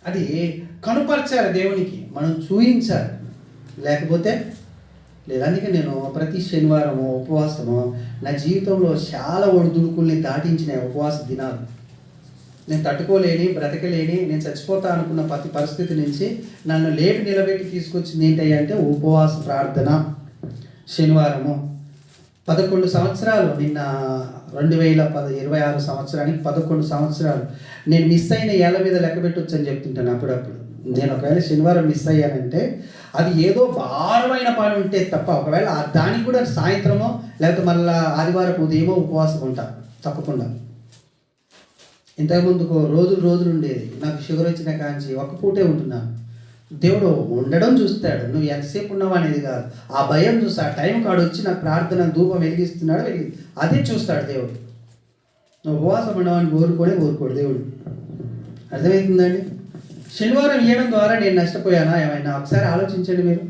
అది కనుపరచాలి దేవునికి, మనం చూయించాలి, లేకపోతే లేదు. అందుకే నేను ప్రతి శనివారము ఉపవాసము నా జీవితంలో చాలా ఒడిదుడుకుల్ని దాటించిన ఉపవాస దినాలు. నేను తట్టుకోలేని, బ్రతకలేని, నేను చచ్చిపోతా అనుకున్న ప్రతి పరిస్థితి నుంచి నన్ను లేపి నిలబెట్టి తీసుకొచ్చింది ఏంటంటే ఉపవాస ప్రార్థన. శనివారము 11 సంవత్సరాలు, నిన్న 2026 సంవత్సరానికి 11 సంవత్సరాలు నేను మిస్ అయిన ఏళ్ళ మీద లెక్క పెట్టొచ్చు అని చెప్తుంటాను అప్పుడప్పుడు. నేను ఒకవేళ శనివారం మిస్ అయ్యానంటే అది ఏదో భారమైన పని ఉంటే తప్ప, ఒకవేళ దానికి కూడా సాయంత్రమో లేకపోతే మళ్ళీ ఆదివారం ఉదయమో ఉపవాసం ఉంటా తప్పకుండా. ఇంతకుముందుకు రోజులు ఉండేది. నాకు షుగర్ వచ్చిన కాంచి ఒక పూటే ఉంటున్నాను. దేవుడు ఉండడం చూస్తాడు, నువ్వు ఎంతసేపు ఉన్నావు అనేది కాదు. ఆ భయం చూస్తా, ఆ టైం కాడు వచ్చి నాకు ప్రార్థన ధూపం వెలిగిస్తున్నాడు, అదే చూస్తాడు దేవుడు. నువ్వు ఉపవాసం ఉండవని కోరుకోడు దేవుడు. అర్థమవుతుందండి? శనివారం ఇవ్వడం ద్వారా నేను నష్టపోయానా ఏమైనా? ఒకసారి ఆలోచించండి మీరు.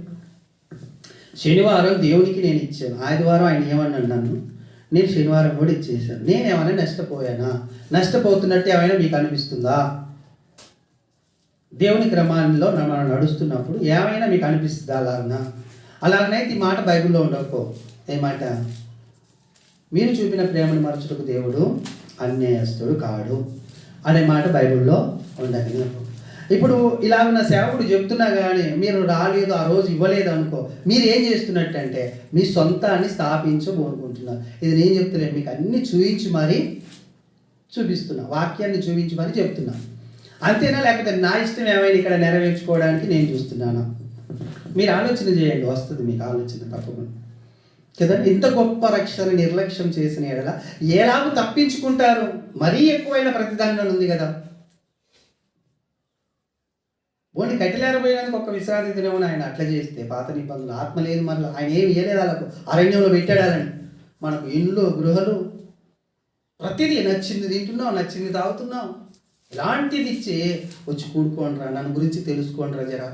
శనివారం దేవునికి నేను ఇచ్చాను, ఆదివారం ఆయన ఏమన్నాడు నన్ను, నేను శనివారం కూడా ఇచ్చేసాను. నేను ఏమైనా నష్టపోయానా? నష్టపోతున్నట్టు ఏమైనా మీకు అనిపిస్తుందా? దేవుని క్రమాల్లో మనం నడుస్తున్నప్పుడు ఏమైనా మీకు అనిపిస్తుందా? అలాగనైతే ఈ మాట బైబిల్లో ఉండకపో. ఏమాట? మీరు చూపిన ప్రేమను మరచుటకు దేవుడు అన్యాయస్తుడు కాడు అనే మాట బైబిల్లో ఉండదు. ఇప్పుడు ఇలా ఉన్న సేవకుడు చెప్తున్నా కానీ మీరు రాలేదు, ఆ రోజు ఇవ్వలేదు అనుకో, మీరు ఏం చేస్తున్నట్టంటే మీ సొంతాన్ని స్థాపించబోనుకుంటున్నారు. ఇది నేను చెప్తున్నాను, మీకు అన్ని చూపించి మరీ చూపిస్తున్నా, వాక్యాన్ని చూపించి మరీ చెప్తున్నా. అంతేనా? లేకపోతే నా ఇష్టం ఏమైనా ఇక్కడ నెరవేర్చుకోవడానికి నేను చూస్తున్నాను? మీరు ఆలోచన చేయండి, వస్తుంది మీకు ఆలోచన తప్పకుండా కదండి. ఇంత గొప్ప రక్షణ నిర్లక్ష్యం చేసిన ఎడల ఎలాగో తప్పించుకుంటారు? మరీ ఎక్కువైన ప్రతిదండన ఉంది కదా. ఓన్లీ కట్టెలేరబోయినందుకు ఒక విశ్రాంతి దినమున ఆయన అట్లా చేస్తే, పాత నిబంధనలు ఆత్మ లేదు, మళ్ళీ ఆయన ఏమి ఇవ్వలేదు వాళ్ళకు, అరణ్యంలో పెట్టాడాలని. మనకు ఇండ్లు, గృహలు, ప్రతిదీ నచ్చింది తింటున్నాం, నచ్చింది తాగుతున్నాం. ఇలాంటిది ఇచ్చి వచ్చి కూడుకోండిరా, నన్ను గురించి తెలుసుకోండిరా, జరా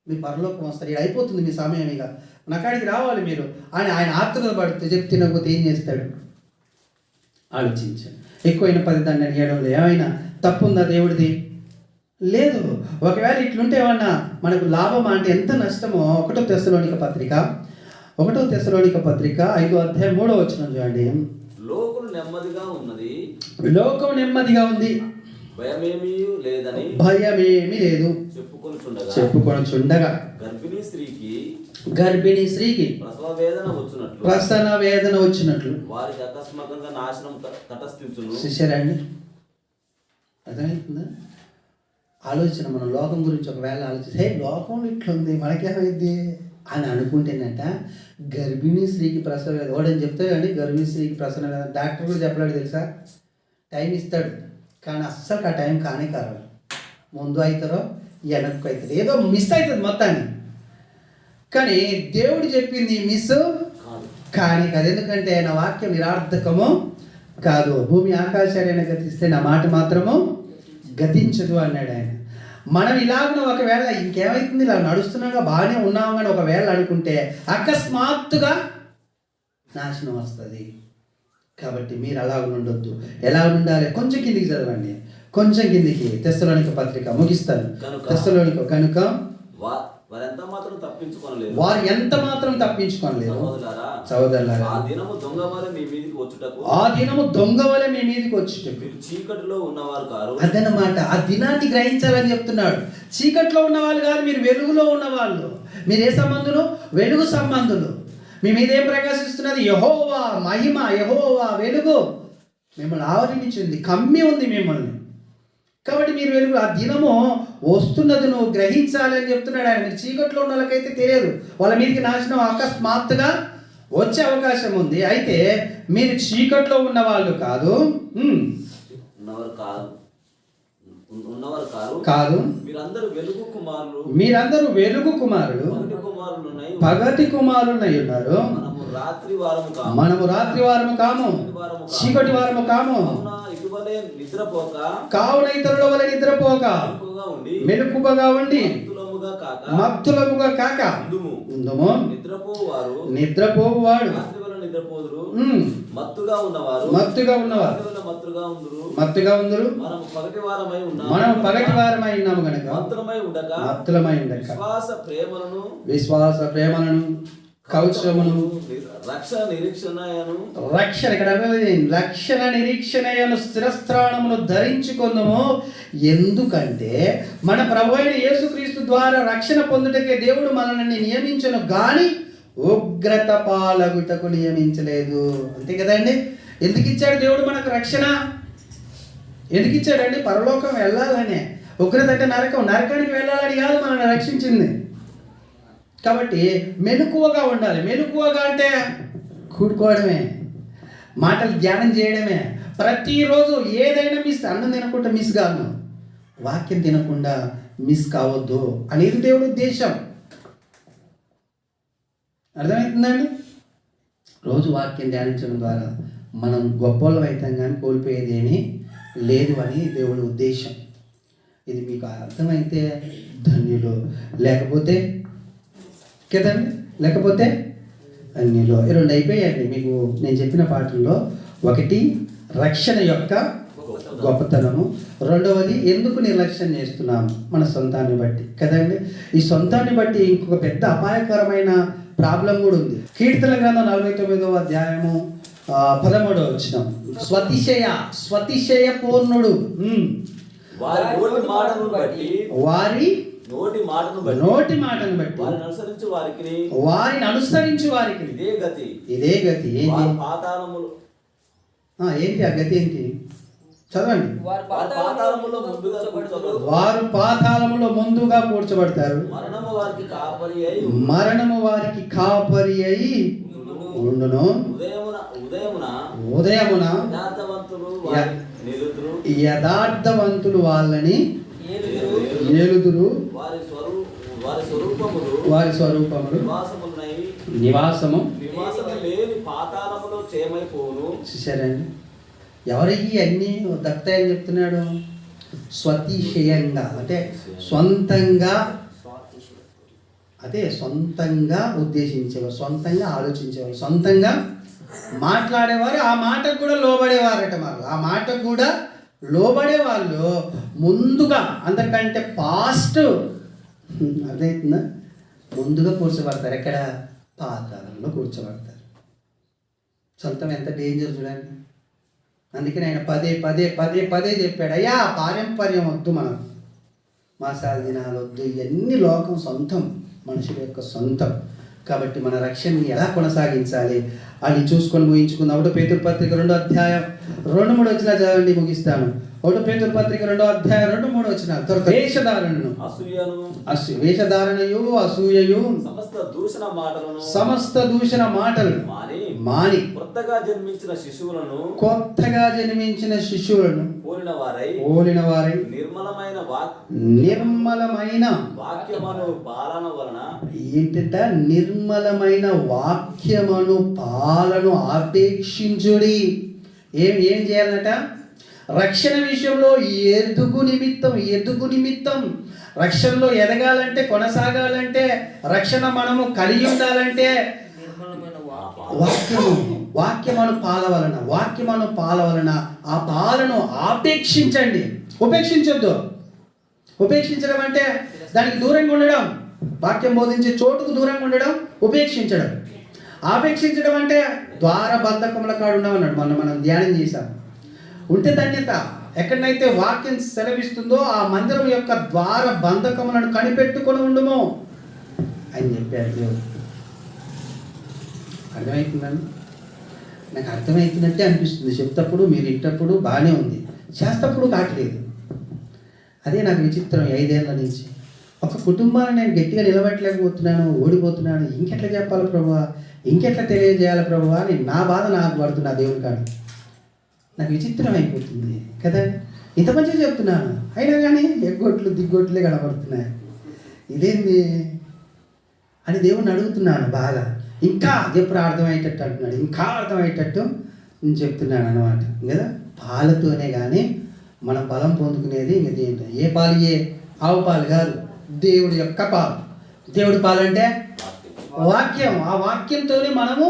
మీ పరలోకం వస్తారు, ఇది అయిపోతుంది మీ సమయం, ఇక నాకాడికి రావాలి మీరు అని ఆయన ఆత్మగా పడితే చెప్తే తినకపోతే ఏం చేస్తాడు? ఆలోచించండి. ఎక్కువైన 10 దండన ఇవ్వడంలో ఏమైనా తప్పు ఉందా దేవుడిది? లేదు. ఒకవేళ ఇట్లుంటే ఏమన్నా మనకు లాభం అంటే ఎంత నష్టమో 1 తెస్సలోనిక పత్రిక 5వ అధ్యాయం 3వ వచనం చూడండి.
లోకం నెమ్మదిగా ఉన్నది,
లోకం నెమ్మదిగా ఉంది,
భయమేమీ
లేదు చెప్పుకొనుచుండగా గర్భిణీ స్త్రీకి ప్రసవ వేదన వచ్చినట్లు
వారికి అకస్మాత్తుగా నాశనం తటస్థించును.
చూశారండి? అర్థమవుతుందా? ఆలోచన మనం లోకం గురించి ఒకవేళ ఆలోచిస్తే, లోకంలో ఇట్లుంది, మనకేమైంది? అని అనుకుంటేనట గర్భిణీ స్త్రీకి ప్రసవం లేదు. వాడని చెప్తాడు అండి గర్భిణీ స్త్రీకి ప్రసవం లేదా, డాక్టర్ కూడా చెప్పలేడు తెలుసా. టైం ఇస్తాడు కానీ అస్సలు ఆ టైం కానే కాదు. ముందు అవుతారో వెనక్కు అవుతారు, ఏదో మిస్ అవుతుంది మొత్తాన్ని. కానీ దేవుడు చెప్పింది మిస్ కానీ కాదు, ఎందుకంటే నా వాక్యం నిరార్థకము కాదు. భూమి ఆకాశాన్ని గతిస్తే నా మాట మాత్రము గతించదు అన్నాడు ఆయన. మనం ఇలాగ ఒకవేళ ఇంకేమైతుంది ఇలా నడుస్తున్నాగా బాగానే ఉన్నాము కానీ ఒకవేళ అనుకుంటే అకస్మాత్తుగా నాశనం వస్తుంది. కాబట్టి మీరు అలాగ ఉండొద్దు. ఎలా ఉండాలి? కొంచెం కిందికి చదవండి, కొంచెం కిందికి. తెస్సలోనిక పత్రిక ముగిస్తాను. తెస్సలోనిక కనుక
వారు ఎంత మాత్రం తప్పించుకోనలేదు,
వారు ఎంత మాత్రం తప్పించుకోనలేదు. సహోదరులారా,
ఆ దినము దొంగ వలె మీ మీదికి వచ్చుటకు,
ఆ దినము దొంగ వలె మీ మీదికి వచ్చుటకు.
మీరు చీకటిలో ఉన్నవారు కారు.
అదనమాట, ఆ దినాన్ని గ్రహించాలని చెప్తున్నాడు. చీకట్లో ఉన్న వాళ్ళు కాదు, మీరు వెలుగులో ఉన్నవాళ్ళు. మీరు ఏ సంబంధులు? వెలుగు సంబంధులు. మీ మీద ఏం ప్రకాశిస్తున్నది? యెహోవా మహిమ, యెహోవా వెలుగు మిమ్మల్ని ఆవరించింది, కమ్మి ఉంది మిమ్మల్ని. కాబట్టి మీరు వెలుగు. ఆ దినము వస్తున్నది నువ్వు గ్రహించాలి అని చెప్తున్నాడు ఆయన. మీరు చీకట్లో ఉన్న వాళ్ళకైతే తెలియదు, వాళ్ళ మీదకి నాశనం అకస్మాత్తుగా వచ్చే అవకాశం ఉంది. అయితే మీరు చీకట్లో ఉన్న వాళ్ళు కాదు, కాదు,
మీరందరూ వెలుగు కుమారులు,
మీరందరూ వెలుగు కుమారులు, పగటి కుమారులై ఉన్నారు. మనము రాత్రి వారము కాము, చీకటి వారము కాము. కావున ఇతరుల వలె నిద్రపోక మెలకువగా ఉండి మత్తులముగా కాక ఉందుము. నిద్రపోవాడు మత్తుగా ఉన్నవారు మత్తుగా ఉందరు. మనం పగటి వారమై ఉన్నాము గనక మత్తులమై ఉండక విశ్వాస ప్రేమలను కౌశలమును రక్షణ నిరీక్షణయను స్థిరస్థానమును ధరించుకుందాము. ఎందుకంటే మన ప్రభువైన యేసుక్రీస్తు ద్వారా రక్షణ పొందుటకే దేవుడు మనల్ని నియమించను గాని ఉగ్రత పాలగుటకు నియమించలేదు. అంతే కదండి. ఎందుకు ఇచ్చాడు దేవుడు మనకు రక్షణ? ఎందుకు ఇచ్చాడండి? పరలోకం వెళ్ళాలనే. ఉగ్రత అంటే నరకం, నరకానికి వెళ్ళాలని కాదు మనల్ని రక్షించింది. కాబట్టి మెలకువగా ఉండాలి. మెలకువగా అంటే కూడుకోవడమే, మాటలు ధ్యానం చేయడమే. ప్రతిరోజు ఏదైనా మిస్, అన్నం తినకుండా మిస్ కాదు, వాక్యం తినకుండా మిస్ కావద్దు అనేది దేవుడి ఉద్దేశం. అర్థమవుతుందండి? రోజు వాక్యం ధ్యానించడం ద్వారా మనం గొప్పవాళ్ళం అవుతాం కానీ కోల్పోయేది ఏమీ లేదు అని దేవుడి ఉద్దేశం. ఇది మీకు అర్థమైతే ధన్యులు, లేకపోతే కదండి, లేకపోతే అన్నిలో. రెండు అయిపోయాయండి మీకు నేను చెప్పిన పాటల్లో. ఒకటి రక్షణ యొక్క గొప్పతనము, రెండవది ఎందుకు నిర్లక్ష్యం చేస్తున్నాము మన సొంతాన్ని బట్టి కదండి. ఈ సొంతాన్ని బట్టి ఇంకొక పెద్ద అపాయకరమైన ప్రాబ్లం కూడా ఉంది. కీర్తన గ్రంథం 49వ అధ్యాయము 13వ వచనం. స్వతిశయ పూర్ణుడు వారి నోటి మాటను బట్టి వారిని అనుసరించు వారికి ఇదే గతి. ఏంటి ఆ గతి? ఏంటి? చదవండి. వారు పాతాళములో ముందుగా కూర్చబడతారు, మరణము వారికి కాపరి అయి ఉండును. ఉదయమున యథార్థవంతులు వాళ్ళని ఏలుదురు, వారి స్వరూపములు నివాసము చూసారండి. ఎవరికి అన్నీ దక్కుతాయని చెప్తున్నాడు? స్వతిశయంగా అంటే సొంతంగా, అదే సొంతంగా ఉద్దేశించేవారు, సొంతంగా ఆలోచించేవారు, సొంతంగా మాట్లాడేవారు, ఆ మాటకు కూడా లోబడేవారట. మరి ఆ మాటకు కూడా లోబడే వాళ్ళు ముందుగా అందరికంటే ఫాస్ట్, అర్థమవుతుందా? ముందుగా కూర్చోబడతారు. ఎక్కడ? పాతాళంలో కూర్చోబడతారు. సొంతం ఎంత డేంజర్ చూడండి. అందుకని ఆయన పదే పదే పదే పదే చెప్పాడు, అయ్యా పారంపర్యం వద్దు, మనకు మాసాల దినాలు వద్దు, ఇవన్నీ లోకం సొంతం, మనుషుల యొక్క సొంతం. కాబట్టి మన రక్షణని ఎలా కొనసాగించాలి అని చూసుకొని ముగించుకుందాం. 1 పేతురు పత్రిక 2వ అధ్యాయం 2-3 వచనాలు చదవండి, ముగిస్తాను. 1 పేతురు పత్రిక 2వ అధ్యాయం 2-3 వచనాలు. తర్వాత వేషధారణను, వేషధారణయు అసూయయు సమస్త దూషణ మాటలను మాని కొత్తగా జన్మించిన శిశువులను పోలిన వారై నిర్మలమైన ఏంటంట, నిర్మలమైన వాక్యమును పాలను ఆపేక్షించుడి. ఏం చేయాలన్నట? రక్షణ విషయంలో ఎదుగు నిమిత్తం రక్షణలో ఎదగాలంటే, కొనసాగాలంటే, రక్షణ మనము కలిగి ఉండాలంటే వాక్యమును పాల వలన ఆ పాలను ఆపేక్షించండి. ఉపేక్షించొద్దు. ఉపేక్షించడం అంటే దానికి దూరంగా ఉండడం, వాక్యం బోధించే చోటుకు దూరంగా ఉండడం ఉపేక్షించడం. ఆపేక్షించడం అంటే ద్వార బంధకముల కాడు ఉండమన్నాడు. మనం ధ్యానం చేశాం. ఉంటే ధన్యత. ఎక్కడైతే వాక్యం సెలవిస్తుందో ఆ మందిరం యొక్క ద్వార బంధకములను కనిపెట్టుకొని ఉండుము అని చెప్పారు దేవుడు. అర్థమవుతుందండి? నాకు అర్థమవుతున్నట్టే అనిపిస్తుంది. చెప్తప్పుడు మీరు ఇంటప్పుడు బాగానే ఉంది, చేస్తప్పుడు కావట్లేదు. అదే నాకు విచిత్రం. 5 ఏళ్ళ నుంచి ఒక కుటుంబాన్ని నేను గట్టిగా నిలబెట్టలేకపోతున్నాను, ఓడిపోతున్నాను. ఇంకెట్లా చెప్పాలి ప్రభువా, ఇంకెట్లా తెలియజేయాలి ప్రభువా అని నా బాధ నాకు పడుతున్నా దేవుని కాదు. నాకు విచిత్రం అయిపోతుంది కదా. ఇంత మంచిగా చెప్తున్నాను, అయినా కానీ ఎగ్గొట్లు దిగ్గొట్లే కనబడుతున్నాయి. ఇదేంది అని దేవుణ్ణి అడుగుతున్నాను బాగా. ఇంకా ఎప్పుడు అర్థమయ్యేటట్టు అంటున్నాడు, ఇంకా అర్థమయ్యేటట్టు నేను చెప్తున్నాను అనమాట కదా. పాలతోనే కానీ మనం బలం పొందుకునేది ఇంకది ఏంటి? ఏ పాలు? ఆవు పాలు కాదు, దేవుడి యొక్క పాలు. దేవుడి పాలు అంటే వాక్యం. ఆ వాక్యంతోనే మనము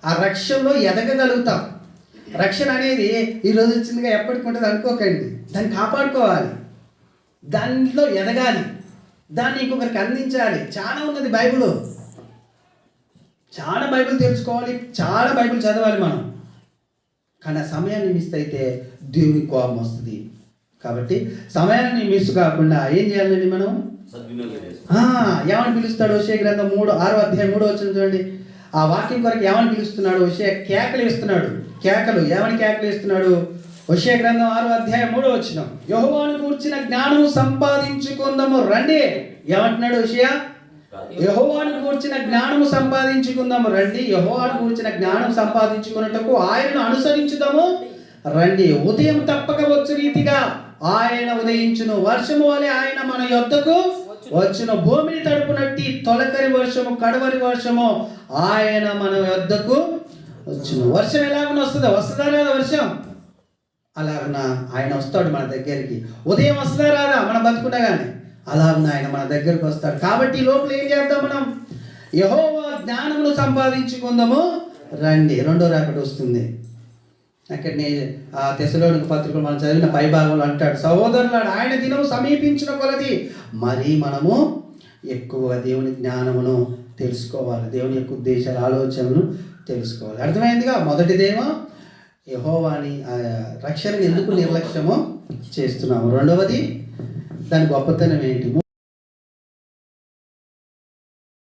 ఆ రక్షణలో ఎదగగలుగుతాం. రక్షణ అనేది ఈరోజు వచ్చిందిగా ఎప్పటికి ఉంటుంది అనుకోకండి. దాన్ని కాపాడుకోవాలి, దాంట్లో ఎదగాలి, దాన్ని ఇంకొకరికి అందించాలి. చాలా ఉన్నది బైబిల్, చాలా బైబిల్ తెలుసుకోవాలి, చాలా బైబిల్ చదవాలి మనం. కానీ ఆ సమయాన్ని మిస్ అయితే దేవునికి కోపం వస్తుంది. కాబట్టి సమయాన్ని మిస్ కాకుండా ఏం చేయాలండి మనం? ఏమని పిలుస్తాడు? హోషేయ గ్రంథం 6వ అధ్యాయం 3వ వచనం చూడండి. ఆ వాక్యం కొరకు ఏమని పిలుస్తున్నాడు? హోషేయ కేకలు ఇస్తున్నాడు. ఏమని కేకలు ఇస్తున్నాడు? హోషేయ గ్రంథం 6వ అధ్యాయం 3వ వచనం. యెహోవాను గూర్చిన జ్ఞానము సంపాదించుకుందాము రండి. ఏమంటున్నాడు హోషేయ? యెహోవాను గూర్చిన జ్ఞానము సంపాదించుకుందాము రండి. యెహోవాను గూర్చిన జ్ఞానం సంపాదించుకున్నట్టుకు ఆయనను అనుసరించుదాము రండి. ఉదయం తప్పక వచ్చు రీతిగా ఆయన ఉదయించును, వర్షము వలె ఆయన మన యొద్దకు వచ్చును. భూమిని తడుపునట్టి తొలకరి వర్షము, కడవరి వర్షము ఆయన మన యొద్దకు వచ్చును. వర్షం ఎలాగున వస్తుందా రాదా? వర్షం అలాగున ఆయన వస్తాడు మన దగ్గరికి. ఉదయం వస్తుందా రాదా? మనం బతుకుండగానే అలాగున ఆయన మన దగ్గరకు వస్తాడు. కాబట్టి ఈ లోపల ఏం చేద్దాం మనం? యెహోవా జ్ఞానమును సంపాదించుకుందాము రండి. 2వ రాకడ వస్తుంది. అక్కడ ఆ తెస్సలోనిక పత్రికలు మనం చదివిన పై భాగంలో అంటాడు, సహోదరులారా, ఆయన దినం సమీపించిన కొలది మరి మనము ఎక్కువగా దేవుని జ్ఞానమును తెలుసుకోవాలి, దేవుని యొక్క ఉద్దేశాలు, ఆలోచనలు తెలుసుకోవాలి. అర్థమైందిగా? మొదటిదేమో యెహోవాని రక్షణని ఎందుకు నిర్లక్ష్యమో చేస్తున్నాము. రెండవది దాని గొప్పతనం ఏంటి?